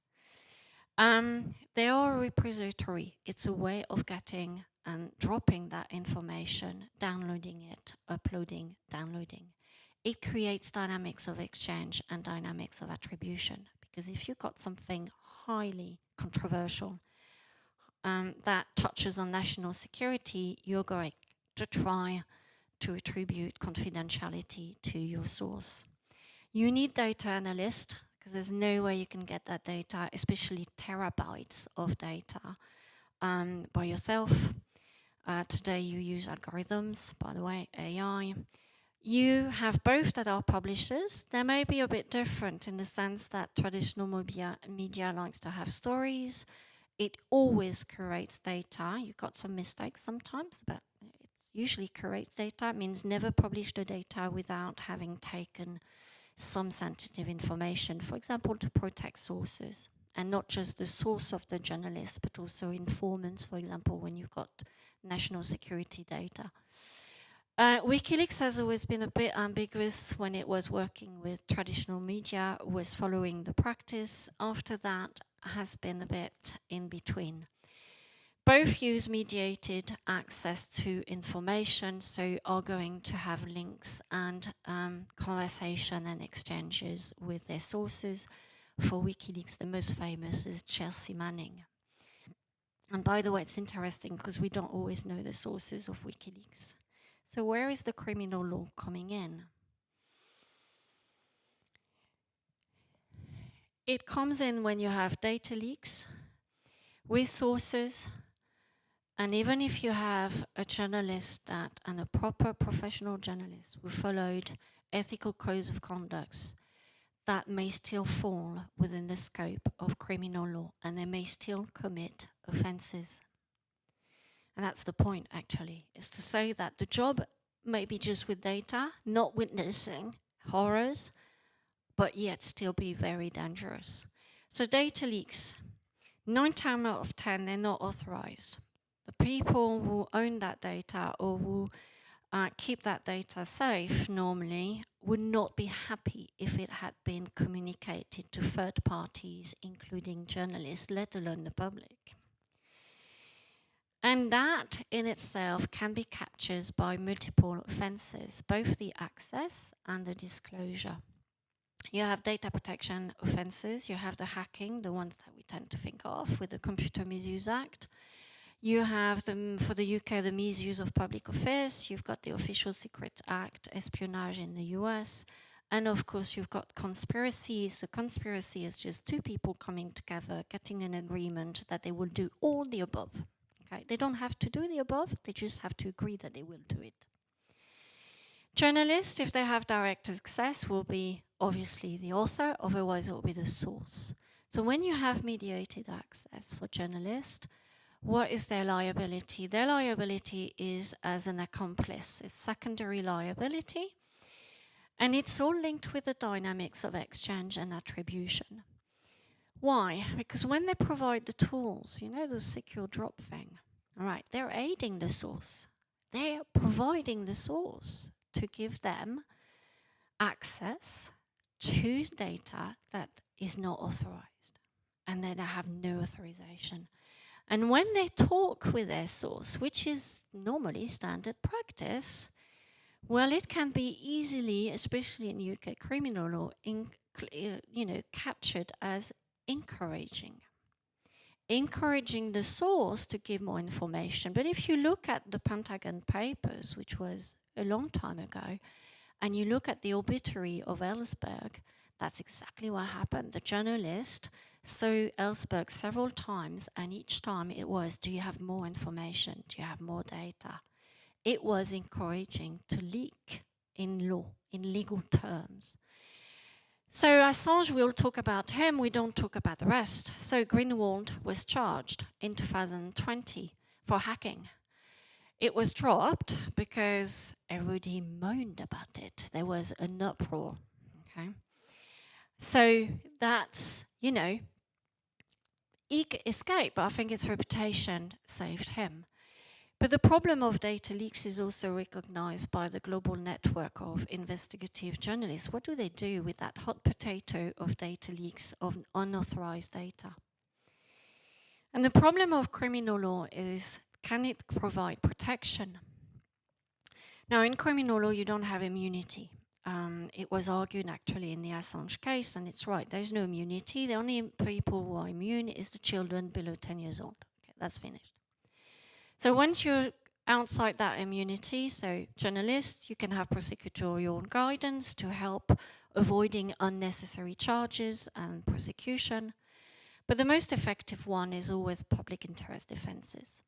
They are a repository. It's a way of getting and dropping that information, downloading it, uploading, downloading. It creates dynamics of exchange and dynamics of attribution. Because if you've got something highly controversial that touches on national security, you're going to try to attribute confidentiality to your source. You need data analysts, because there's no way you can get that data, especially terabytes of data, by yourself. Today you use algorithms, by the way, AI. You have both that are publishers. They may be a bit different in the sense that traditional media likes to have stories. It always curates data. You've got some mistakes sometimes, but it usually curates data. It means never publish the data without having taken some sensitive information, for example, to protect sources. And not just the source of the journalist, but also informants, for example, when you've got national security data. WikiLeaks has always been a bit ambiguous when it was working with traditional media, was following the practice. After that, has been a bit in between. Both use mediated access to information, so are going to have links and conversation and exchanges with their sources. For WikiLeaks, the most famous is Chelsea Manning. And by the way, it's interesting because we don't always know the sources of WikiLeaks. So where is the criminal law coming in? It comes in when you have data leaks, with sources. And even if you have a journalist and a proper professional journalist who followed ethical codes of conduct, that may still fall within the scope of criminal law, and they may still commit offences. And that's the point, actually, is to say that the job may be just with data, not witnessing horrors, but yet still be very dangerous. So data leaks, 9 times out of 10, they're not authorized. The people who own that data or who keep that data safe normally would not be happy if it had been communicated to third parties, including journalists, let alone the public. And that in itself can be captured by multiple offences, both the access and the disclosure. You have data protection offences, you have the hacking, the ones that we tend to think of with the Computer Misuse Act. You have, for the UK, the misuse of public office. You've got the Official Secret Act, espionage in the US. And of course, you've got conspiracy. So conspiracy is just 2 people coming together, getting an agreement that they will do all the above. Okay? They don't have to do the above. They just have to agree that they will do it. Journalists, if they have direct access, will be obviously the author. Otherwise, it will be the source. So when you have mediated access for journalists, what is their liability? Their liability is as an accomplice. It's secondary liability. And it's all linked with the dynamics of exchange and attribution. Why? Because when they provide the tools, you know, the secure drop thing, all right, they're aiding the source. They're providing the source to give them access to data that is not authorized. And then they have no authorization. And when they talk with their source, which is normally standard practice, well, it can be easily, especially in UK criminal law, captured as encouraging the source to give more information. But if you look at the Pentagon Papers, which was a long time ago, and you look at the obituary of Ellsberg, that's exactly what happened. The journalist saw Ellsberg several times, and each time it was, do you have more information? Do you have more data? It was encouraging to leak in law, in legal terms. So Assange, we'll talk about him, we don't talk about the rest. So Greenwald was charged in 2020 for hacking. It was dropped because everybody moaned about it. There was an uproar, okay? So that's, you know, he escaped, but I think his reputation saved him. But the problem of data leaks is also recognized by the global network of investigative journalists. What do they do with that hot potato of data leaks of unauthorized data? And the problem of criminal law is, can it provide protection? Now, in criminal law, you don't have immunity. It was argued actually in the Assange case, and it's right, there's no immunity. The only people who are immune is the children below 10 years old. Okay, that's finished. So once you're outside that immunity, so journalists, you can have prosecutorial guidance to help avoiding unnecessary charges and prosecution. But the most effective one is always public interest defenses.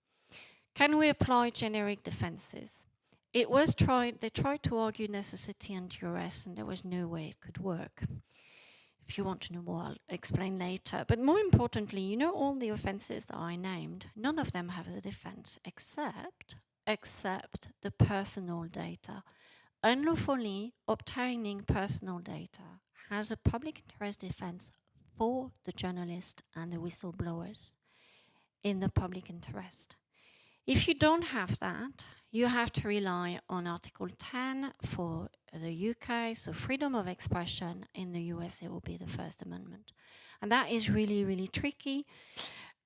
Can we apply generic defenses? It was tried, they tried to argue necessity and duress, and there was no way it could work. If you want to know more, I'll explain later. But more importantly, you know, all the offenses that I named, none of them have a defense except the personal data. Unlawfully obtaining personal data has a public interest defense for the journalist and the whistleblowers in the public interest. If you don't have that, you have to rely on Article 10 for the UK, so freedom of expression. In the US, it will be the First Amendment. And that is really, really tricky.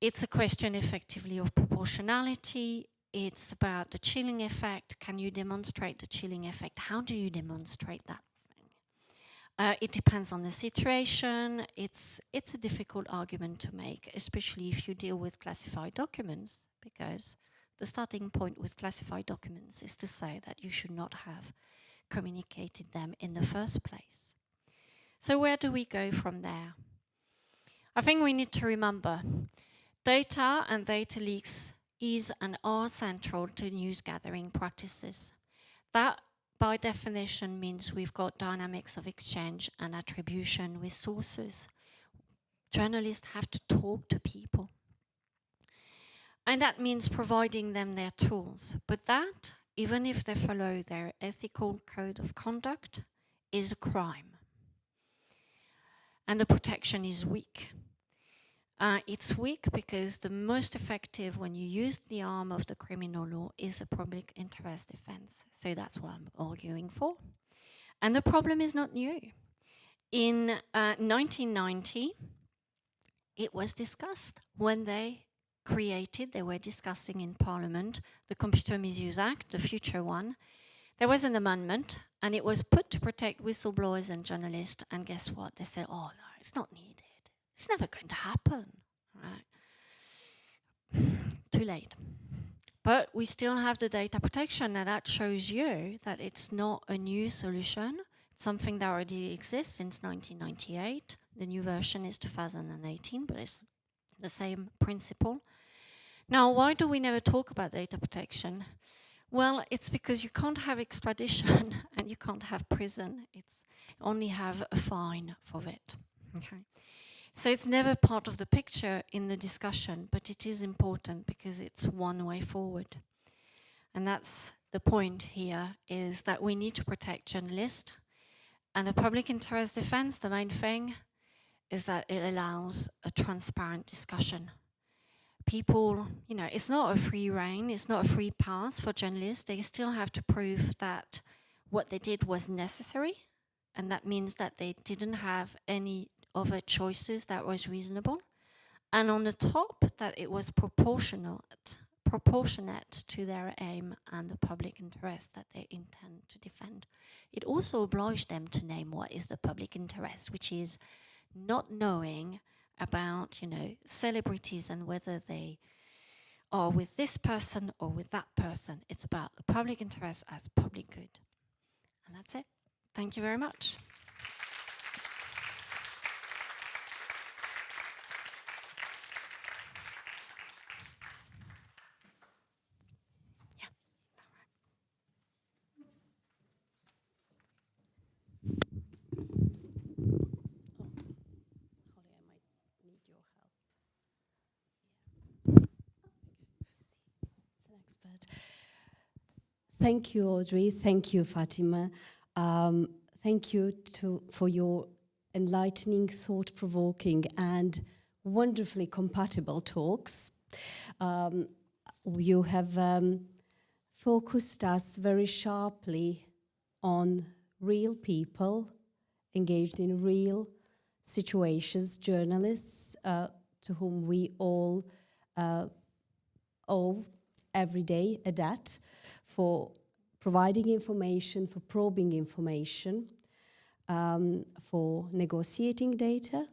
It's a question effectively of proportionality. It's about the chilling effect. Can you demonstrate the chilling effect? How do you demonstrate that thing? It depends on the situation. It's a difficult argument to make, especially if you deal with classified documents, because the starting point with classified documents is to say that you should not have communicated them in the first place. So where do we go from there? I think we need to remember Data and data leaks is and are central to news gathering practices. That, by definition, means we've got dynamics of exchange and attribution with sources. Journalists have to talk to people. And that means providing them their tools. But that, even if they follow their ethical code of conduct, is a crime. And the protection is weak. It's weak because the most effective when you use the arm of the criminal law is the public interest defense. So that's what I'm arguing for. And the problem is not new. In 1990, it was discussed when they were discussing in Parliament the Computer Misuse Act, the future one. There was an amendment, and it was put to protect whistleblowers and journalists, and guess what? They said, oh no, it's not needed. It's never going to happen, right? Too late. But we still have the data protection, and that shows you that it's not a new solution. It's something that already exists since 1998. The new version is 2018, but it's the same principle. Now, why do we never talk about data protection? Well, it's because you can't have extradition and you can't have prison. It's only have a fine for it. Okay. So it's never part of the picture in the discussion, but it is important because it's one way forward. And that's the point here, is that we need to protect journalists. And the public interest defense, the main thing, is that it allows a transparent discussion. People, you know, it's not a free rein, it's not a free pass for journalists. They still have to prove that what they did was necessary, and that means that they didn't have any other choices that was reasonable. And on the top, that it was proportionate to their aim and the public interest that they intend to defend. It also obliged them to name what is the public interest, which is not knowing about, you know, celebrities and whether they are with this person or with that person. It's about the public interest as public good. And that's it. Thank you very much. Yes. Thank you, Audrey. Thank you, Fatima. Thank you for your enlightening, thought-provoking, and wonderfully compatible talks. You have focused us very sharply on real people engaged in real situations, journalists to whom we all owe every day a debt for providing information, for probing information, for negotiating data,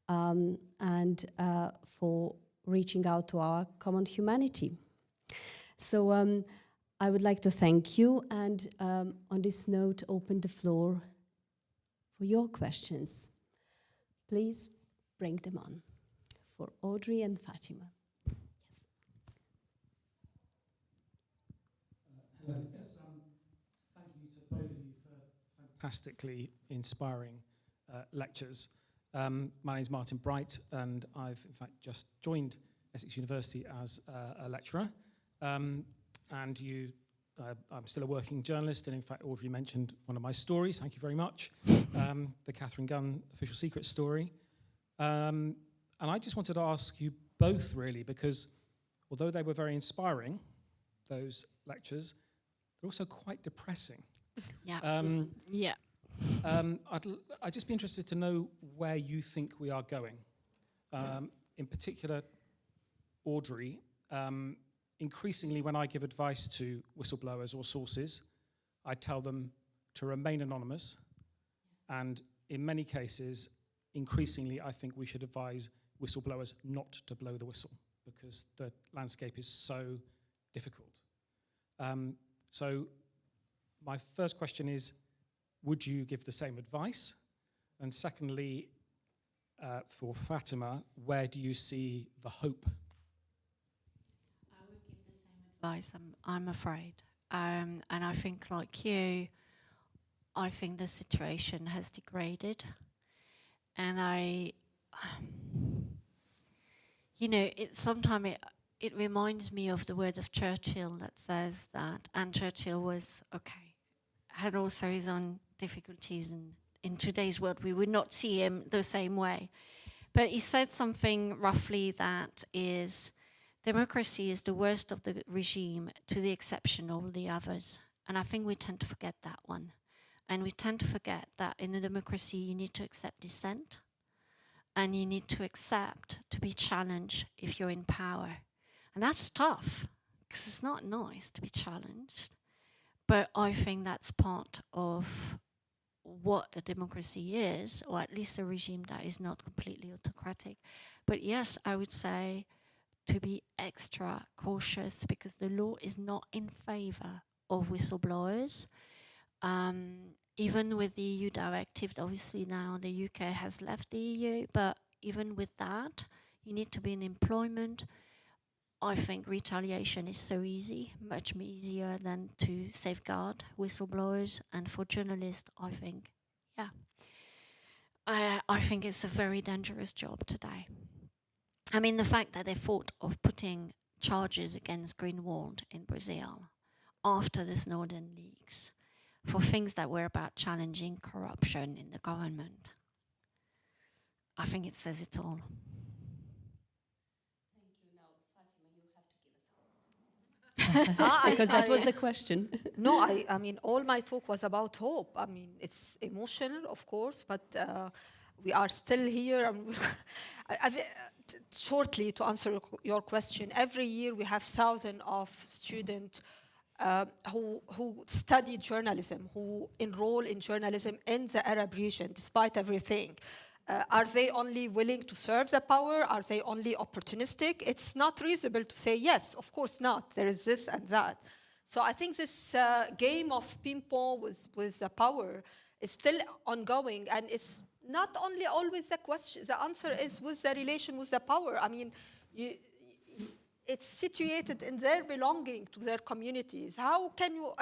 and for reaching out to our common humanity. So I would like to thank you, and on this note, open the floor for your questions. Please bring them on for Audrey and Fatima. Yes. Hello. Yes, thank you to both of you for fantastically inspiring lectures. My name is Martin Bright, and I've in fact just joined Essex University as a lecturer. And I'm still a working journalist, and in fact Audrey mentioned one of my stories, thank you very much, the Catherine Gunn official secret story. And I just wanted to ask you both really, because although they were very inspiring, those lectures, they're also quite depressing. Yeah. Yeah. I'd just be interested to know where you think we are going. In particular, Audrey, increasingly when I give advice to whistleblowers or sources, I tell them to remain anonymous, and in many cases, increasingly I think we should advise whistleblowers not to blow the whistle because the landscape is so difficult. So my first question is, would you give the same advice? And secondly, for Fatima, where do you see the hope? I would give the same advice, I'm afraid. And I think, like you, I think the situation has degraded. And sometimes it reminds me of the word of Churchill that says that, and Churchill was, had also his own difficulties, and in today's world we would not see him the same way. But he said something roughly that is, democracy is the worst of the regime to the exception of all the others. And I think we tend to forget that one. And we tend to forget that in a democracy you need to accept dissent, and you need to accept to be challenged if you're in power. And that's tough, because it's not nice to be challenged. But I think that's part of what a democracy is, or at least a regime that is not completely autocratic. But yes, I would say to be extra cautious, because the law is not in favor of whistleblowers. Even with the EU directive, obviously now the UK has left the EU, but even with that, you need to be in employment. I think retaliation is so easy, much easier than to safeguard whistleblowers. And for journalists, I think, I think it's a very dangerous job today. I mean, the fact that they thought of putting charges against Greenwald in Brazil after the Snowden leaks for things that were about challenging corruption in the government, I think it says it all. Thank you. Now, Fatima, you have to give us hope. Because that was the question. No, I mean, all my talk was about hope. I mean, it's emotional, of course, but we are still here. Shortly, to answer your question, every year we have thousands of students who study journalism, who enroll in journalism in the Arab region, despite everything. Are they only willing to serve the power? Are they only opportunistic? It's not reasonable to say yes, of course not. There is this and that. So I think this game of ping-pong with the power is still ongoing, and it's not only always the question. The answer is with the relation with the power. I mean, it's situated in their belonging to their communities. How can you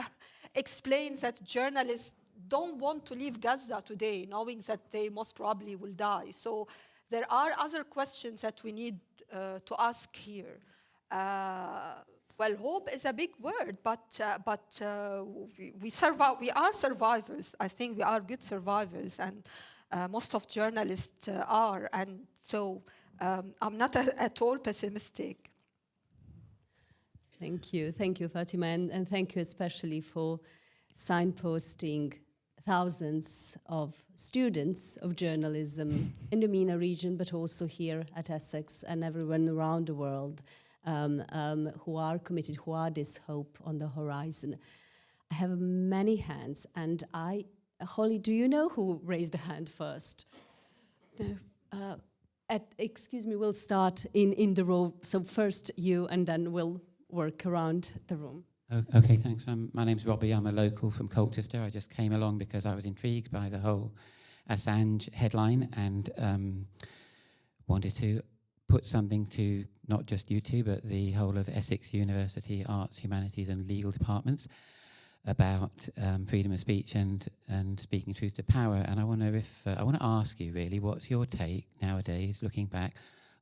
explain that journalists don't want to leave Gaza today, knowing that they most probably will die? So there are other questions that we need to ask here. Well, hope is a big word, but we survive. We are survivors. I think we are good survivors, and most of journalists are. And so I'm not at all pessimistic. Thank you, Fatima, and thank you especially for signposting thousands of students of journalism in the MENA region, but also here at Essex and everyone around the world who are committed, who are this hope on the horizon. I have many hands, and Holly, do you know who raised the hand first? No. Excuse me, we'll start in the row. So first you, and then we'll work around the room. Okay, thanks. My name's Robbie. I'm a local from Colchester. I just came along because I was intrigued by the whole Assange headline and wanted to put something to not just you two, but the whole of Essex University Arts, Humanities and Legal departments about freedom of speech and speaking truth to power. And I wonder if I want to ask you really, what's your take nowadays, looking back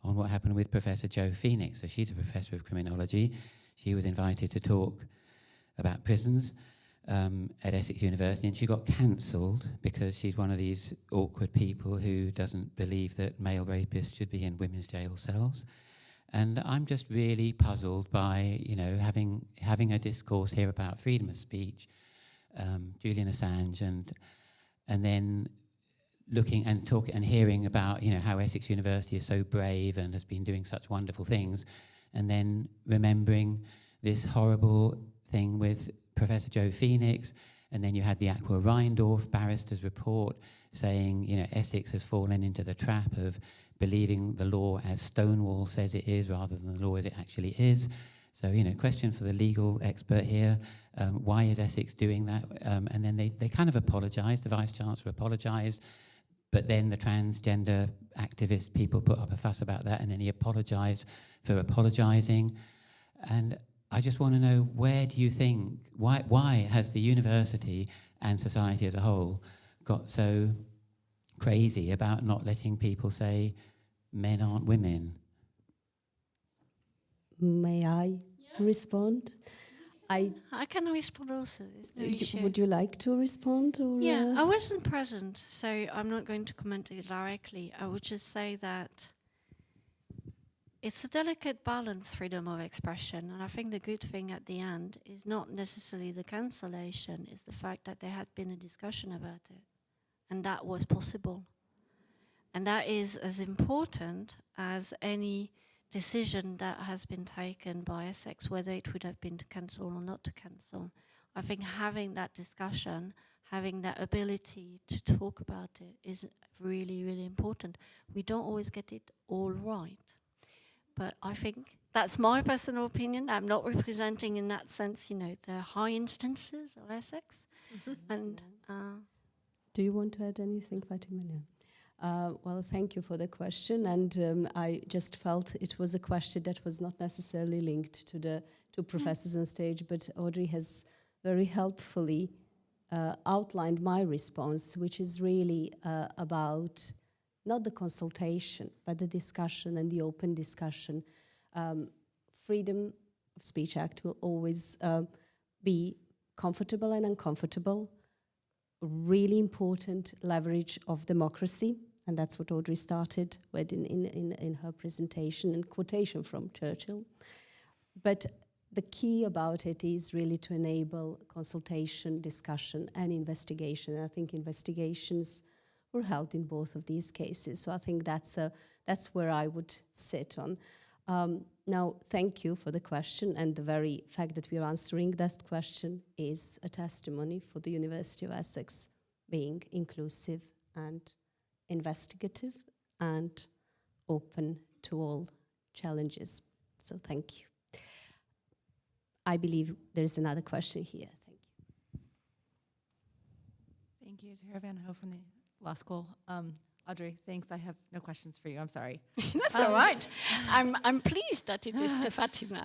on what happened with Professor Jo Phoenix? So she's a professor of criminology. She was invited to talk about prisons at Essex University, and she got cancelled because she's one of these awkward people who doesn't believe that male rapists should be in women's jail cells. And I'm just really puzzled by, having a discourse here about freedom of speech, Julian Assange, and then looking and talking and hearing about, how Essex University is so brave and has been doing such wonderful things, and then remembering this horrible thing with Professor Jo Phoenix, and then you had the Aqua Rheindorf barrister's report saying, Essex has fallen into the trap of believing the law as Stonewall says it is rather than the law as it actually is. So, question for the legal expert here, why is Essex doing that? And then they kind of apologised, the Vice-Chancellor apologised, but then the transgender activist people put up a fuss about that, and then he apologised for apologising. And I just want to know, where do you think, why has the university and society as a whole got so crazy about not letting people say men aren't women? May I respond? I can respond also. There's no issue. Would you like to respond? Or, Yeah, I wasn't present, so I'm not going to comment it directly. I would just say that it's a delicate balance, freedom of expression, and I think the good thing at the end is not necessarily the cancellation, it's the fact that there had been a discussion about it, and that was possible. And that is as important as any decision that has been taken by Essex, whether it would have been to cancel or not to cancel. I think having that discussion, having that ability to talk about it is really, really important. We don't always get it all right. But I think that's my personal opinion. I'm not representing in that sense, the high instances of Essex. And do you want to add anything, Fatima? No. Well, thank you for the question, and I just felt it was a question that was not necessarily linked to the two professors on stage, but Audrey has very helpfully outlined my response, which is really about not the consultation, but the discussion and the open discussion. Freedom of Speech Act will always be comfortable and uncomfortable, really important leverage of democracy, and that's what Audrey started with in her presentation and quotation from Churchill. But the key about it is really to enable consultation, discussion, and investigation. And I think investigations were held in both of these cases. So I think that's where I would sit on. Now, thank you for the question, and the very fact that we are answering that question is a testimony for the University of Essex being inclusive and investigative and open to all challenges. So thank you. I believe there is another question here. Thank you. Thank you, Tara Van Ho from the Law School. Audrey, thanks. I have no questions for you. I'm sorry. That's all right. I'm pleased that it is to Fatima.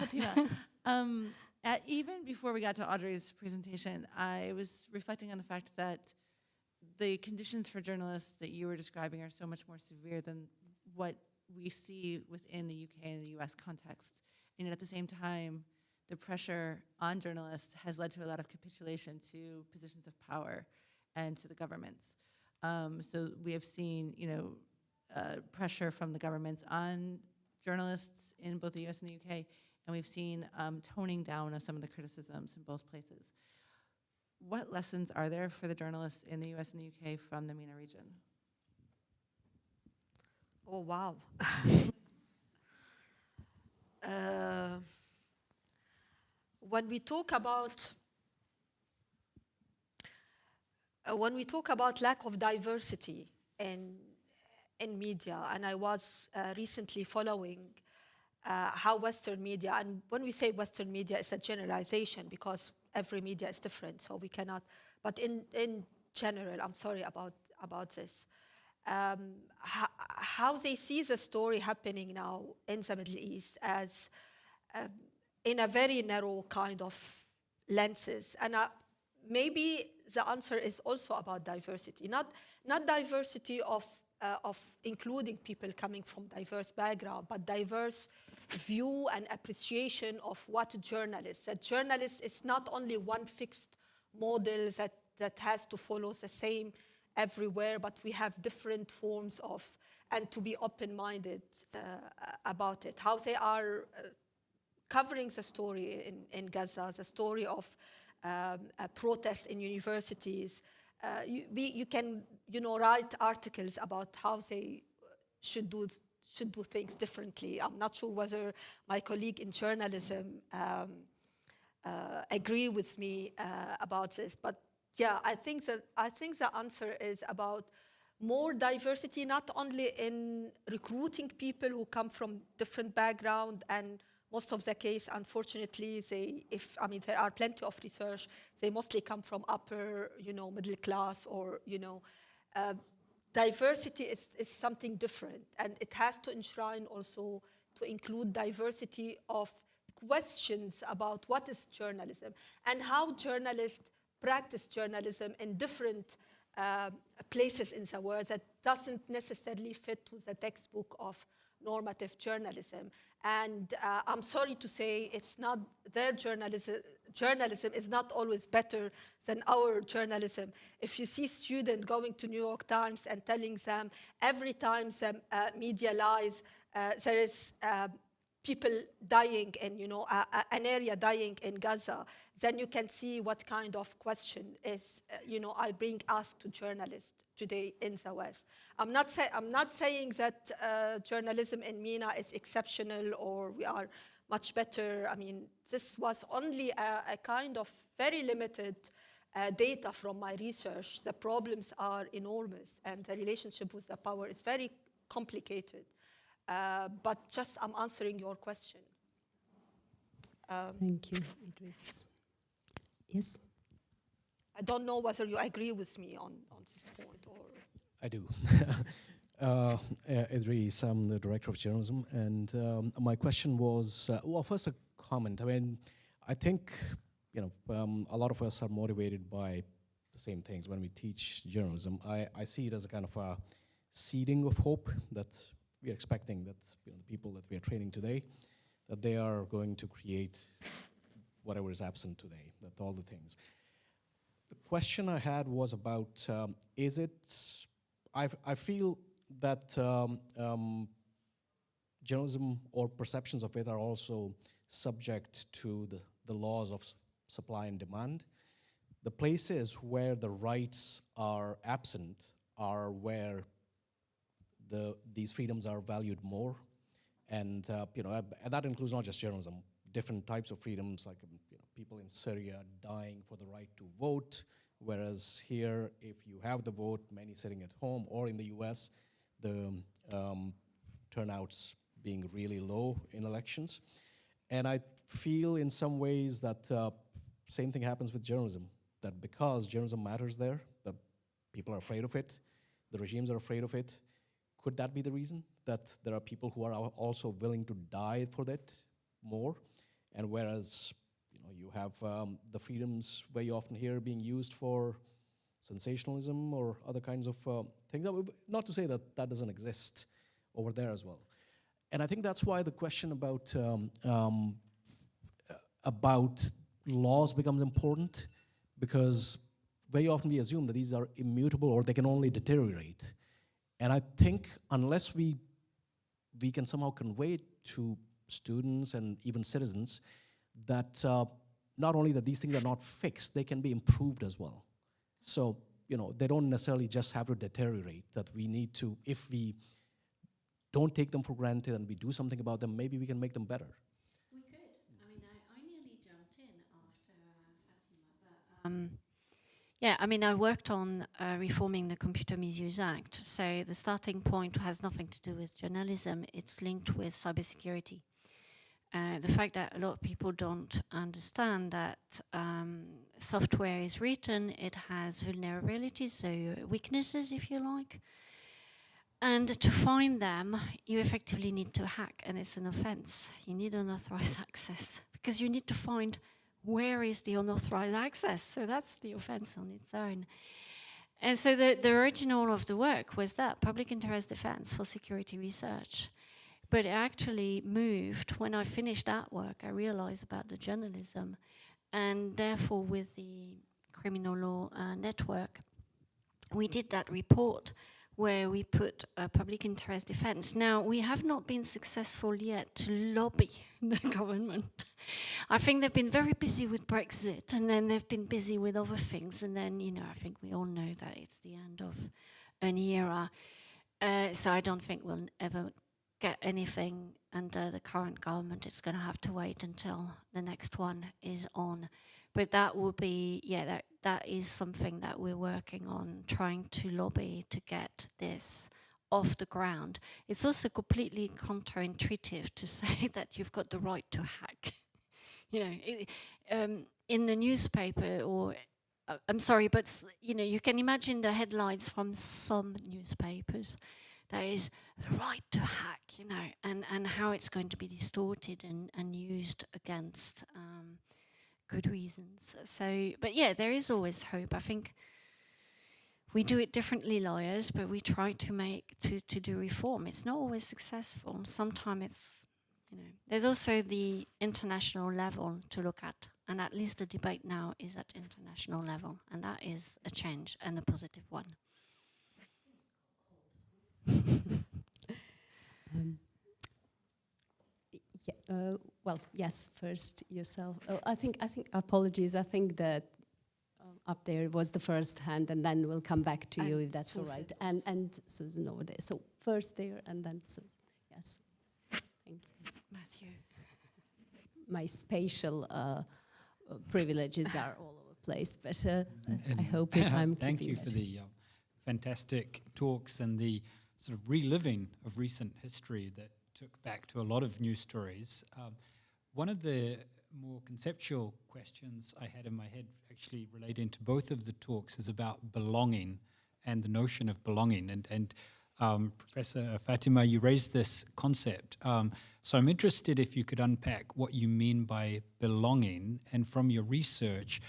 Even before we got to Audrey's presentation, I was reflecting on the fact that the conditions for journalists that you were describing are so much more severe than what we see within the UK and the US context. And at the same time, the pressure on journalists has led to a lot of capitulation to positions of power and to the governments. So we have seen, pressure from the governments on journalists in both the US and the UK, and we've seen toning down of some of the criticisms in both places. What lessons are there for the journalists in the US and the UK from the MENA region? Oh, wow. When we talk about lack of diversity in media, and I was recently following how Western media, and when we say Western media, it's a generalization because every media is different, so we cannot, but in general, I'm sorry about this, how they see the story happening now in the Middle East as in a very narrow kind of lenses. And maybe the answer is also about diversity, not diversity of including people coming from diverse background, but diverse view and appreciation of what a journalist. A journalist is not only one fixed model that has to follow the same everywhere, but we have different forms of, and to be open-minded about it. How they are covering the story in Gaza, the story of protests in universities. You can, write articles about how they should do things differently. I'm not sure whether my colleague in journalism agree with me about this, but yeah, I think the answer is about more diversity, not only in recruiting people who come from different background, and most of the case, unfortunately, there are plenty of research, they mostly come from upper, middle class, or, diversity is something different, and it has to enshrine also to include diversity of questions about what is journalism and how journalists practice journalism in different places in the world that doesn't necessarily fit with the textbook of normative journalism. And I'm sorry to say it's not their journalism is not always better than our journalism. If you see students going to New York Times and telling them every time the media lies, there is people dying in, an area dying in Gaza, then you can see what kind of question is, I bring us to journalists today in the West. I'm not saying that journalism in MENA is exceptional or we are much better. I mean, this was only a kind of very limited data from my research. The problems are enormous and the relationship with the power is very complicated. But just I'm answering your question. Thank you, Idris. Yes? I don't know whether you agree with me on this point or... I do. Idris, I'm the Director of Journalism, and my question was, well, first a comment. I mean, I think, a lot of us are motivated by the same things when we teach journalism. I see it as a kind of a seeding of hope that we are expecting that the people that we are training today, that they are going to create whatever is absent today, that all the things. The question I had was about, I feel that journalism or perceptions of it are also subject to the laws of supply and demand. The places where the rights are absent are where these freedoms are valued more. And that includes not just journalism, different types of freedoms, like people in Syria dying for the right to vote, whereas here, if you have the vote, many sitting at home, or in the US, the turnouts being really low in elections. And I feel in some ways that same thing happens with journalism, that because journalism matters there, that people are afraid of it, the regimes are afraid of it. Could that be the reason, that there are people who are also willing to die for that more? And whereas you have the freedoms where you often hear being used for sensationalism or other kinds of things. Not to say that that doesn't exist over there as well. And I think that's why the question about laws becomes important, because very often we assume that these are immutable or they can only deteriorate. And I think unless we can somehow convey to students and even citizens that not only that these things are not fixed, they can be improved as well. So, they don't necessarily just have to deteriorate, that we need to, if we don't take them for granted and we do something about them, maybe we can make them better. We could. I mean, I nearly jumped in after Fatima, but yeah, I mean, I worked on reforming the Computer Misuse Act. So the starting point has nothing to do with journalism. It's linked with cybersecurity. The fact that a lot of people don't understand that software is written, it has vulnerabilities, so weaknesses, if you like. And to find them, you effectively need to hack, and it's an offense. You need unauthorized access, because you need to find where is the unauthorized access. So that's the offense on its own. And so the original of the work was that public interest defense for security research. But it actually moved. When I finished that work, I realized about the journalism. And therefore, with the criminal law network, we did that report where we put public interest defense. Now, we have not been successful yet to lobby the government. I think they've been very busy with Brexit, and then they've been busy with other things. And then, I think we all know that it's the end of an era. So I don't think we'll ever get anything under the current government. It's going to have to wait until the next one is on. But that will be, that is something that we're working on, trying to lobby to get this off the ground. It's also completely counterintuitive to say that you've got the right to hack. In the newspaper or I'm sorry, but you can imagine the headlines from some newspapers. There is the right to hack, and how it's going to be distorted and used against good reasons. So, but yeah, there is always hope. I think we do it differently, lawyers, but we try to do reform. It's not always successful. Sometimes it's, there's also the international level to look at, and at least the debate now is at international level, and that is a change and a positive one. Well, yes. First, yourself. Oh, I think. Apologies. I think that up there was the first hand, and then we'll come back to you if that's all right. And Susan over there. So first there, and then Susan. Yes. Thank you, Matthew. My spatial privileges are all over the place, but I hope I'm Thank keeping you that. for the fantastic talks and the sort of reliving of recent history that took back to a lot of news stories. One of the more conceptual questions I had in my head actually relating to both of the talks is about belonging and the notion of belonging. And Professor Fatima, you raised this concept. So I'm interested if you could unpack what you mean by belonging, and from your research,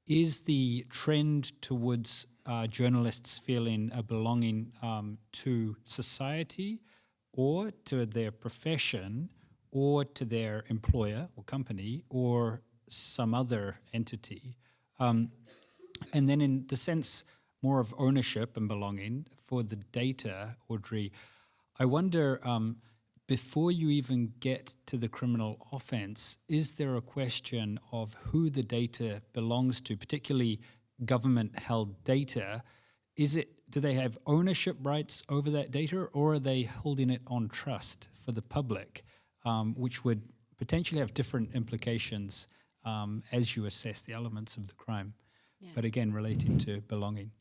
is the trend towards journalists feeling a belonging to society or to their profession or to their employer or company or some other entity? And then in the sense more of ownership and belonging for the data, Audrey, I wonder, before you even get to the criminal offense, is there a question of who the data belongs to, particularly government-held data? Do they have ownership rights over that data, or are they holding it on trust for the public, which would potentially have different implications as you assess the elements of the crime, but again, relating to belonging?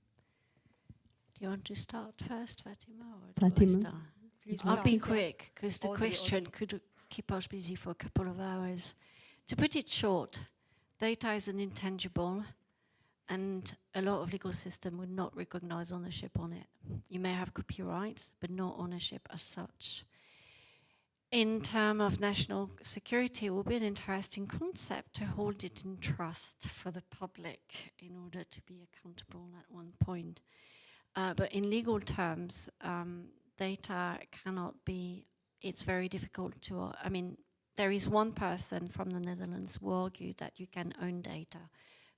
Do you want to start first, Fatima? Or Fatima. do I start? Please I'll be start. quick, because the Audrey. question could keep us busy for a couple of hours. To put it short, data is an intangible, and a lot of legal system would not recognize ownership on it. You may have copyrights, but no ownership as such. In terms of national security, it will be an interesting concept to hold it in trust for the public in order to be accountable at one point. But in legal terms, data cannot be, it's very difficult to, there is one person from the Netherlands who argued that you can own data,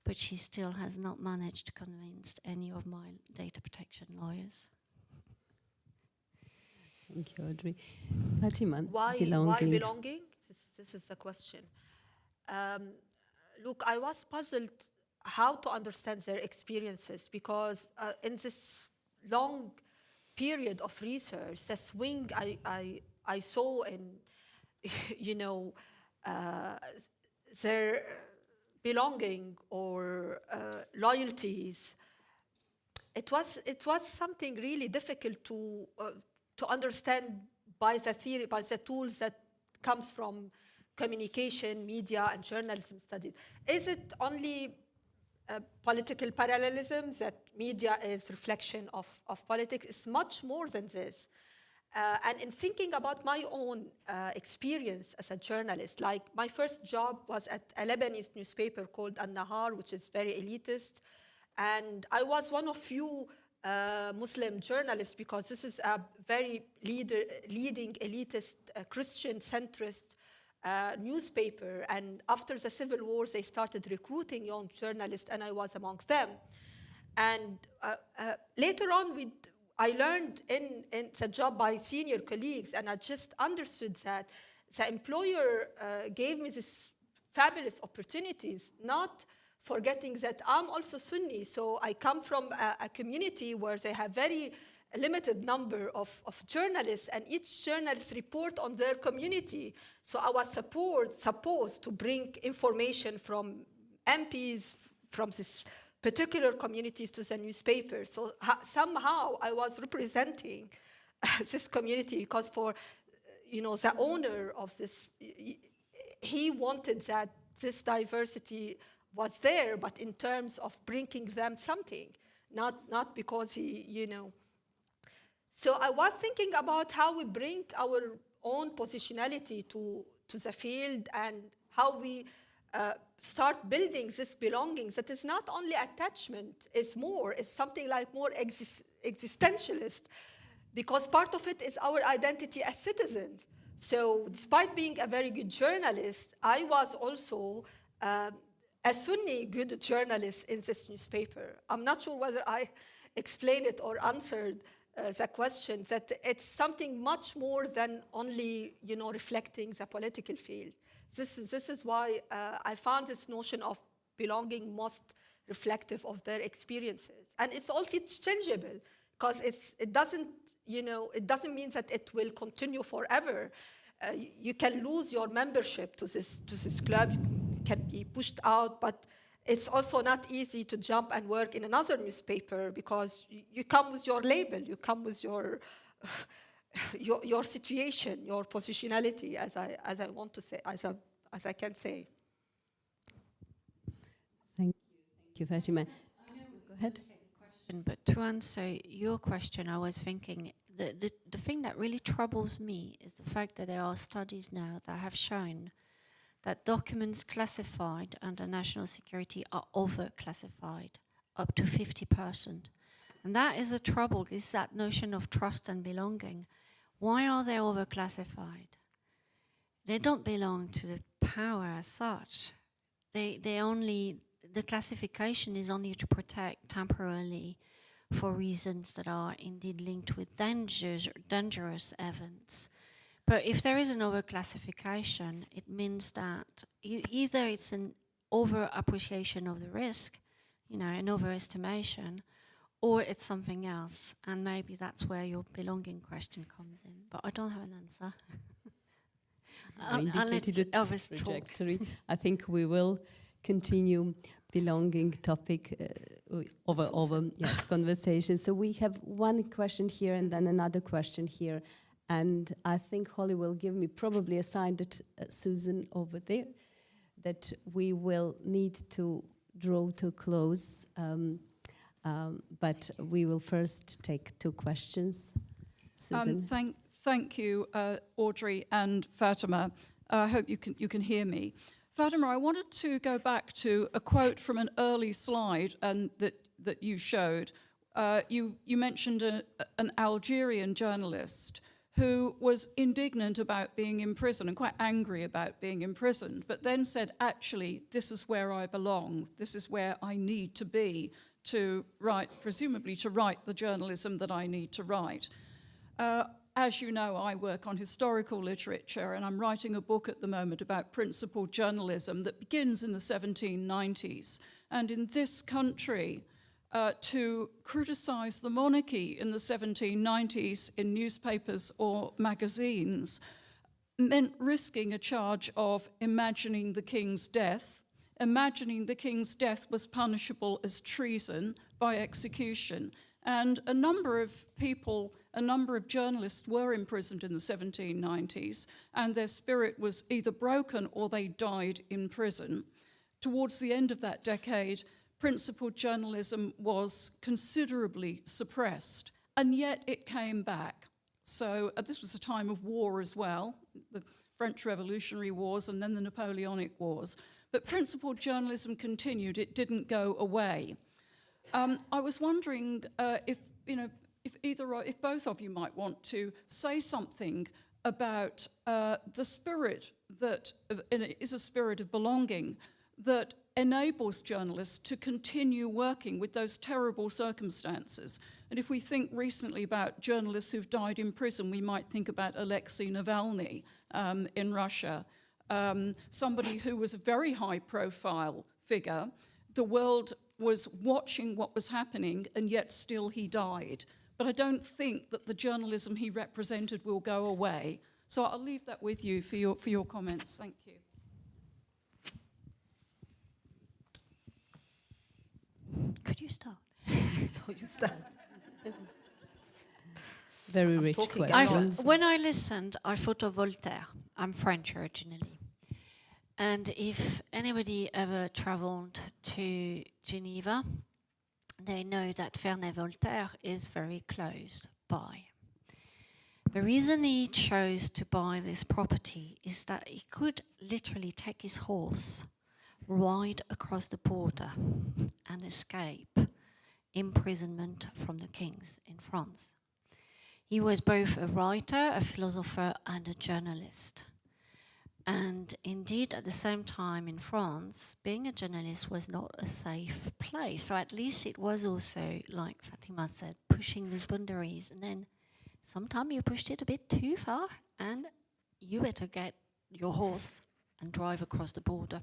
but she still has not managed to convince any of my data protection lawyers. Thank you, Audrey. Fatima, Why belonging? This is the question. Look, I was puzzled how to understand their experiences, because in this long period of research, the swing I saw in, their belonging or loyalties, it was something really difficult to understand by the theory, by the tools that comes from communication, media, and journalism studies. Is it only political parallelism, that media is reflection of politics? It's much more than this. And in thinking about my own experience as a journalist, like my first job was at a Lebanese newspaper called An-Nahar, which is very elitist. And I was one of few Muslim journalists, because this is a very leading elitist Christian centrist newspaper. And after the civil wars, they started recruiting young journalists, and I was among them. And later on, I learned in the job by senior colleagues, and I just understood that the employer gave me these fabulous opportunities, not forgetting that I'm also Sunni. So I come from a community where they have very limited number of journalists, and each journalist report on their community. So I was supposed to bring information from MPs from this particular communities to the newspaper. So somehow I was representing this community, because for the owner of this, he wanted that this diversity was there, but in terms of bringing them something, not because he, you know. So I was thinking about how we bring our own positionality to the field and how we start building this belonging that is not only attachment, it's something like more existentialist, because part of it is our identity as citizens. So despite being a very good journalist, I was also a Sunni good journalist in this newspaper. I'm not sure whether I explained it or answered the question, that it's something much more than only, you know, reflecting the political field. This is why I found this notion of belonging most reflective of their experiences. And it's also changeable, because it doesn't mean that it will continue forever. You can lose your membership to this club, you can be pushed out, but it's also not easy to jump and work in another newspaper, because you come with your label, you come with your your situation, your positionality, as I want to say, as I can say. Thank you, Fatima. Go ahead. But to answer your question, I was thinking the thing that really troubles me is the fact that there are studies now that have shown that documents classified under national security are over-classified, up to 50%. And that is a trouble, is that notion of trust and belonging. Why are they over-classified? They don't belong to the power as such. The classification is only to protect temporarily for reasons that are indeed linked with dangerous events. But if there is an overclassification, it means that either it's an over-appreciation of the risk, you know, an overestimation, or it's something else. And maybe that's where your belonging question comes in. But I don't have an answer. I'll let others talk. I think we will continue belonging topic over conversation. So we have one question here and then another question here. And I think Holly will give me probably a sign that Susan over there, that we will need to draw to close. But we will first take two questions. Susan. Thank you, Audrey and Fatima. I hope you can hear me. Fatima, I wanted to go back to a quote from an early slide that you showed. You mentioned an Algerian journalist who was indignant about being imprisoned and quite angry about being imprisoned, but then said, actually, this is where I belong. This is where I need to be to write, presumably to write the journalism that I need to write. As you know, I work on historical literature, and I'm writing a book at the moment about principled journalism that begins in the 1790s. And in this country, to criticize the monarchy in the 1790s in newspapers or magazines meant risking a charge of imagining the king's death. Imagining the king's death was punishable as treason by execution. And a number of people, a number of journalists were imprisoned in the 1790s, and their spirit was either broken or they died in prison. Towards the end of that decade, principled journalism was considerably suppressed, and yet it came back. So this was a time of war as well, the French Revolutionary Wars and then the Napoleonic Wars. But principled journalism continued, it didn't go away. I was wondering if both of you might want to say something about the spirit that is a spirit of belonging that enables journalists to continue working with those terrible circumstances. And if we think recently about journalists who've died in prison, we might think about Alexei Navalny in Russia, somebody who was a very high-profile figure. The world was watching what was happening, and yet still he died. But I don't think that the journalism he represented will go away. So I'll leave that with you for your comments. Thank you. Could you start? You start. Very rich question. When I listened, I thought of Voltaire. I'm French originally. And if anybody ever traveled to Geneva, they know that Ferney-Voltaire is very close by. The reason he chose to buy this property is that he could literally take his horse, ride across the border and escape imprisonment from the kings in France. He was both a writer, a philosopher, and a journalist. And indeed, at the same time in France, being a journalist was not a safe place. So at least it was also, like Fatima said, pushing those boundaries. And then sometimes you pushed it a bit too far, and you better get your horse and drive across the border.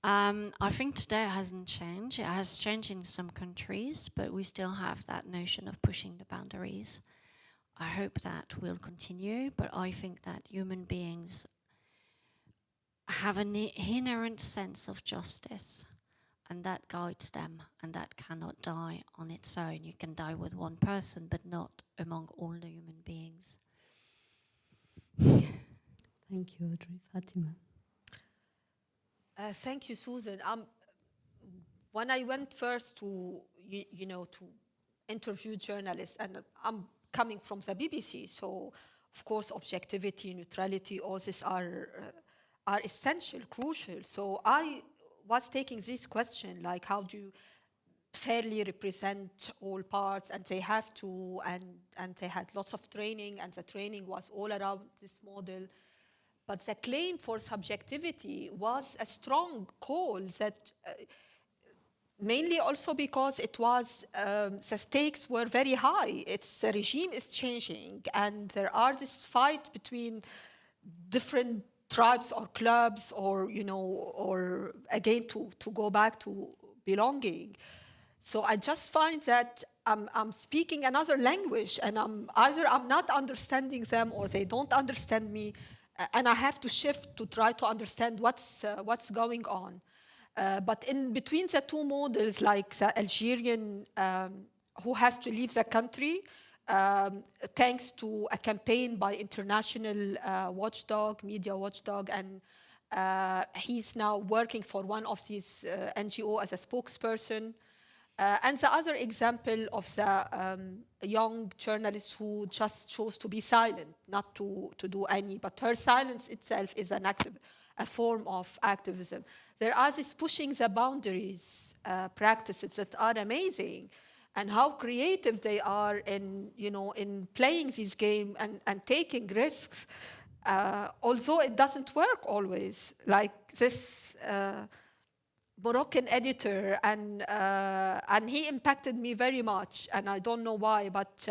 I think today it hasn't changed. It has changed in some countries, but we still have that notion of pushing the boundaries. I hope that will continue, but I think that human beings have an inherent sense of justice, and that guides them, and that cannot die on its own. You can die with one person, but not among all the human beings. Thank you, Audrey. Fatima. Thank you, Susan. When I went first to, to interview journalists, and I'm coming from the BBC, so of course objectivity, neutrality, all this are essential, crucial. So I was taking this question, like how do you fairly represent all parts, and they have to, and they had lots of training, and the training was all around this model. But the claim for subjectivity was a strong call that mainly also because it was, the stakes were very high. The regime is changing, and there are this fight between different tribes or clubs, or, or again, to go back to belonging. So I just find that I'm speaking another language, and either I'm not understanding them, or they don't understand me, and I have to shift to try to understand what's going on. But in between the two models, like the Algerian who has to leave the country, thanks to a campaign by international watchdog, media watchdog, and he's now working for one of these NGO as a spokesperson. And the other example of the young journalist who just chose to be silent, not to do any, but her silence itself is a form of activism. There are these pushing the boundaries practices that are amazing, and how creative they are in, in playing this game and taking risks, although it doesn't work always. Like this Moroccan editor, and he impacted me very much, and I don't know why, but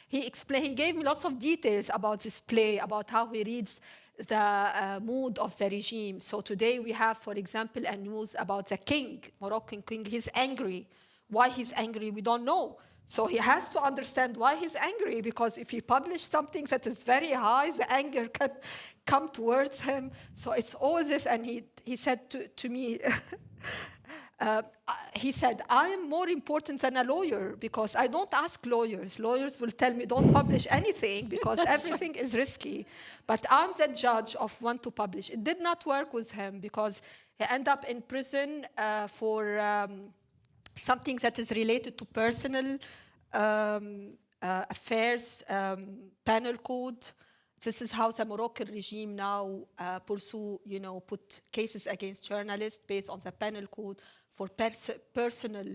he gave me lots of details about this play, about how he reads the mood of the regime. So today we have, for example, a news about the king, Moroccan king. He's angry. Why he's angry, we don't know. So he has to understand why he's angry, because if he publishes something that is very high, the anger can come towards him. So it's all this, and he said to me, he said, I am more important than a lawyer, because I don't ask lawyers. Lawyers will tell me don't publish anything because everything is risky. But I'm the judge of when to publish. It did not work with him, because he ended up in prison for something that is related to personal affairs, penal code. This is how the Moroccan regime now put cases against journalists based on the penal code for personal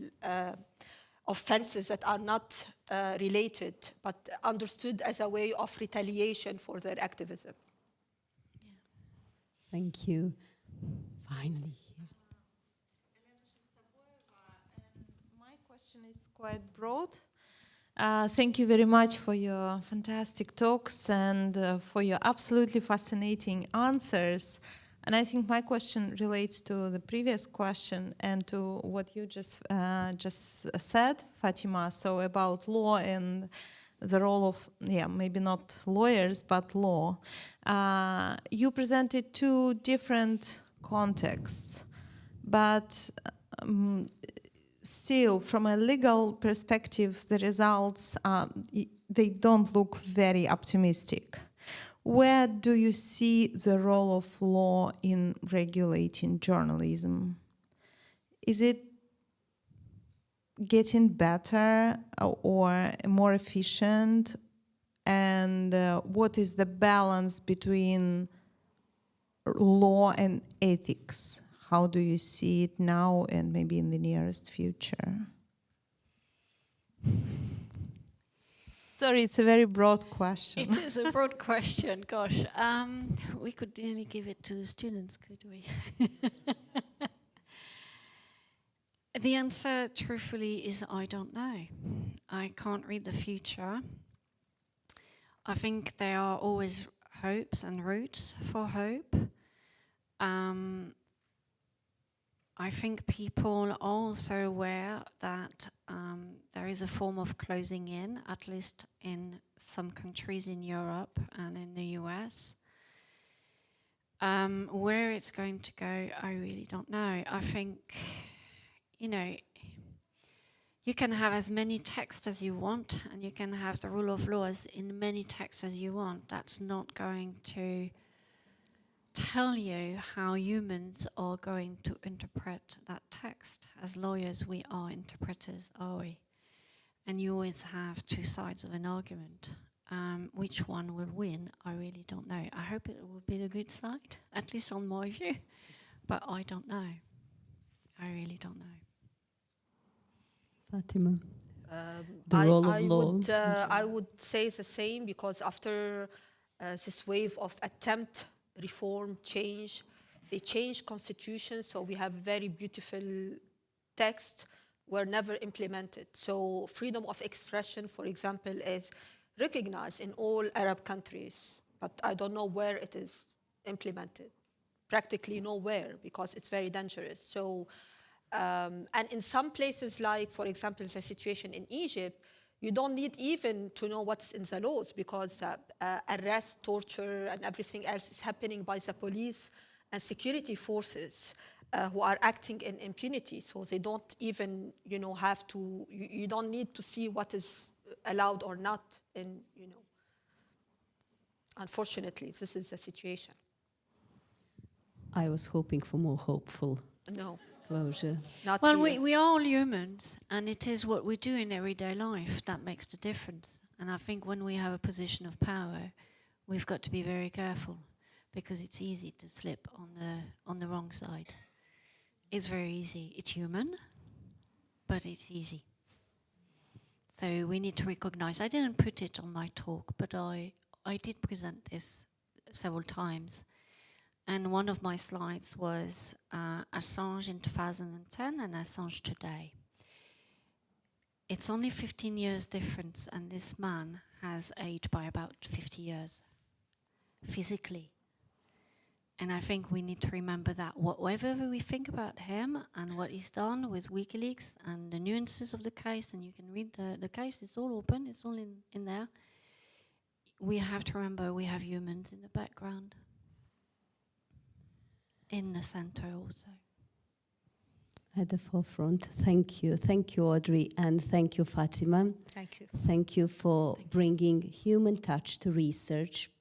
offenses that are not related, but understood as a way of retaliation for their activism. Yeah. Thank you. Finally. My question is quite broad. Thank you very much for your fantastic talks and for your absolutely fascinating answers. And I think my question relates to the previous question and to what you just said, Fatima, so about law and the role of, maybe not lawyers, but law. You presented two different contexts, but still, from a legal perspective, the results, they don't look very optimistic. where do you see the role of law in regulating journalism? Is it getting better or more efficient? And what is the balance between law and ethics? How do you see it now and maybe in the nearest future? Sorry, it's a very broad question. It is a broad question, gosh. We could nearly give it to the students, could we? The answer, truthfully, is I don't know. I can't read the future. I think there are always hopes and routes for hope. I think people are also aware that there is a form of closing in, at least in some countries in Europe and in the US. Where it's going to go, I really don't know. I think, you know, you can have as many texts as you want, and you can have the rule of law as in many texts as you want. That's not going to tell you how humans are going to interpret that text. As lawyers, we are interpreters, are we? And you always have two sides of an argument. Which one will win, I really don't know. I hope it will be the good side, at least on my view. But I don't know. I really don't know. Fatima, the role of law. I would say the same, because after this wave of attempt, reform, change, they changed constitution, so we have very beautiful texts were never implemented. So freedom of expression, for example, is recognized in all Arab countries, but I don't know where it is implemented. Practically nowhere, because it's very dangerous. So, and in some places, like, for example, the situation in Egypt, you don't need even to know what's in the laws, because arrest, torture, and everything else is happening by the police and security forces who are acting in impunity. So they don't even, have to, you don't need to see what is allowed or not in, Unfortunately, this is the situation. I was hoping for more hopeful closure. Not well, we are all humans, and it is what we do in everyday life that makes the difference. And I think when we have a position of power, we've got to be very careful, because it's easy to slip on the wrong side. It's very easy. It's human, but it's easy. So we need to recognize. I didn't put it on my talk, but I did present this several times. And one of my slides was Assange in 2010 and Assange today. It's only 15 years difference, and this man has aged by about 50 years, physically. And I think we need to remember that whatever we think about him and what he's done with WikiLeaks and the nuances of the case, and you can read the case, it's all open, it's all in there. We have to remember we have humans in the background. In the center also. At the forefront. Thank you. Thank you, Audrey, and thank you, Fatima. Thank you. Thank you for bringing human touch to research.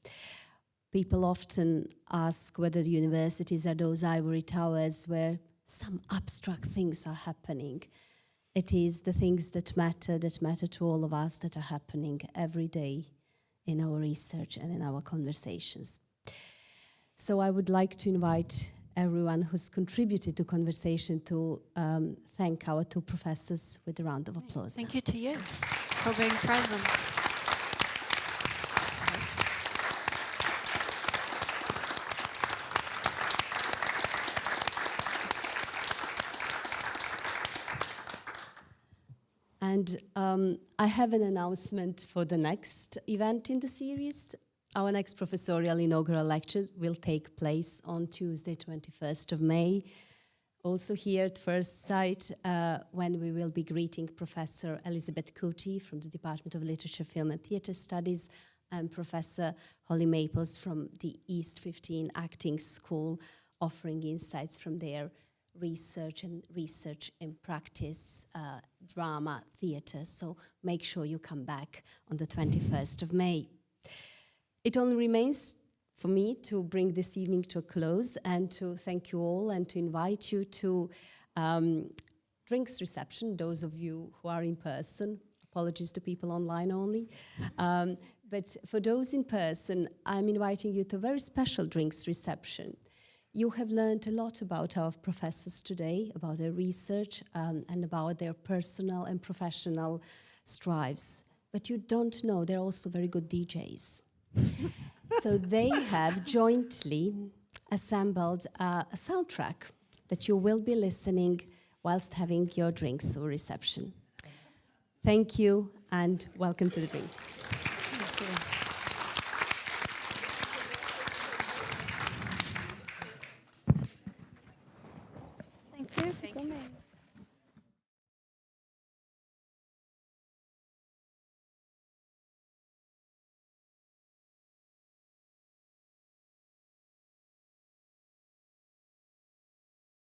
People often ask whether universities are those ivory towers where some abstract things are happening. It is the things that matter to all of us, that are happening every day in our research and in our conversations. So I would like to invite everyone who's contributed to conversation to thank our two professors with a round of applause. Thank you to you for being present. And I have an announcement for the next event in the series. Our next Professorial Inaugural Lectures will take place on Tuesday, 21st of May. Also here at Firstsite, when we will be greeting Professor Elizabeth Cootie from the Department of Literature, Film and Theatre Studies, and Professor Holly Maples from the East 15 Acting School, offering insights from their research and research in practice, drama, theatre. So make sure you come back on the 21st of May. It only remains for me to bring this evening to a close and to thank you all and to invite you to drinks reception, those of you who are in person. Apologies to people online only. But for those in person, I'm inviting you to a very special drinks reception. You have learned a lot about our professors today, about their research and about their personal and professional strives. But you don't know, they're also very good DJs. So they have jointly assembled a soundtrack that you will be listening whilst having your drinks or reception. Thank you and welcome to the drinks. Thank you. Thank you.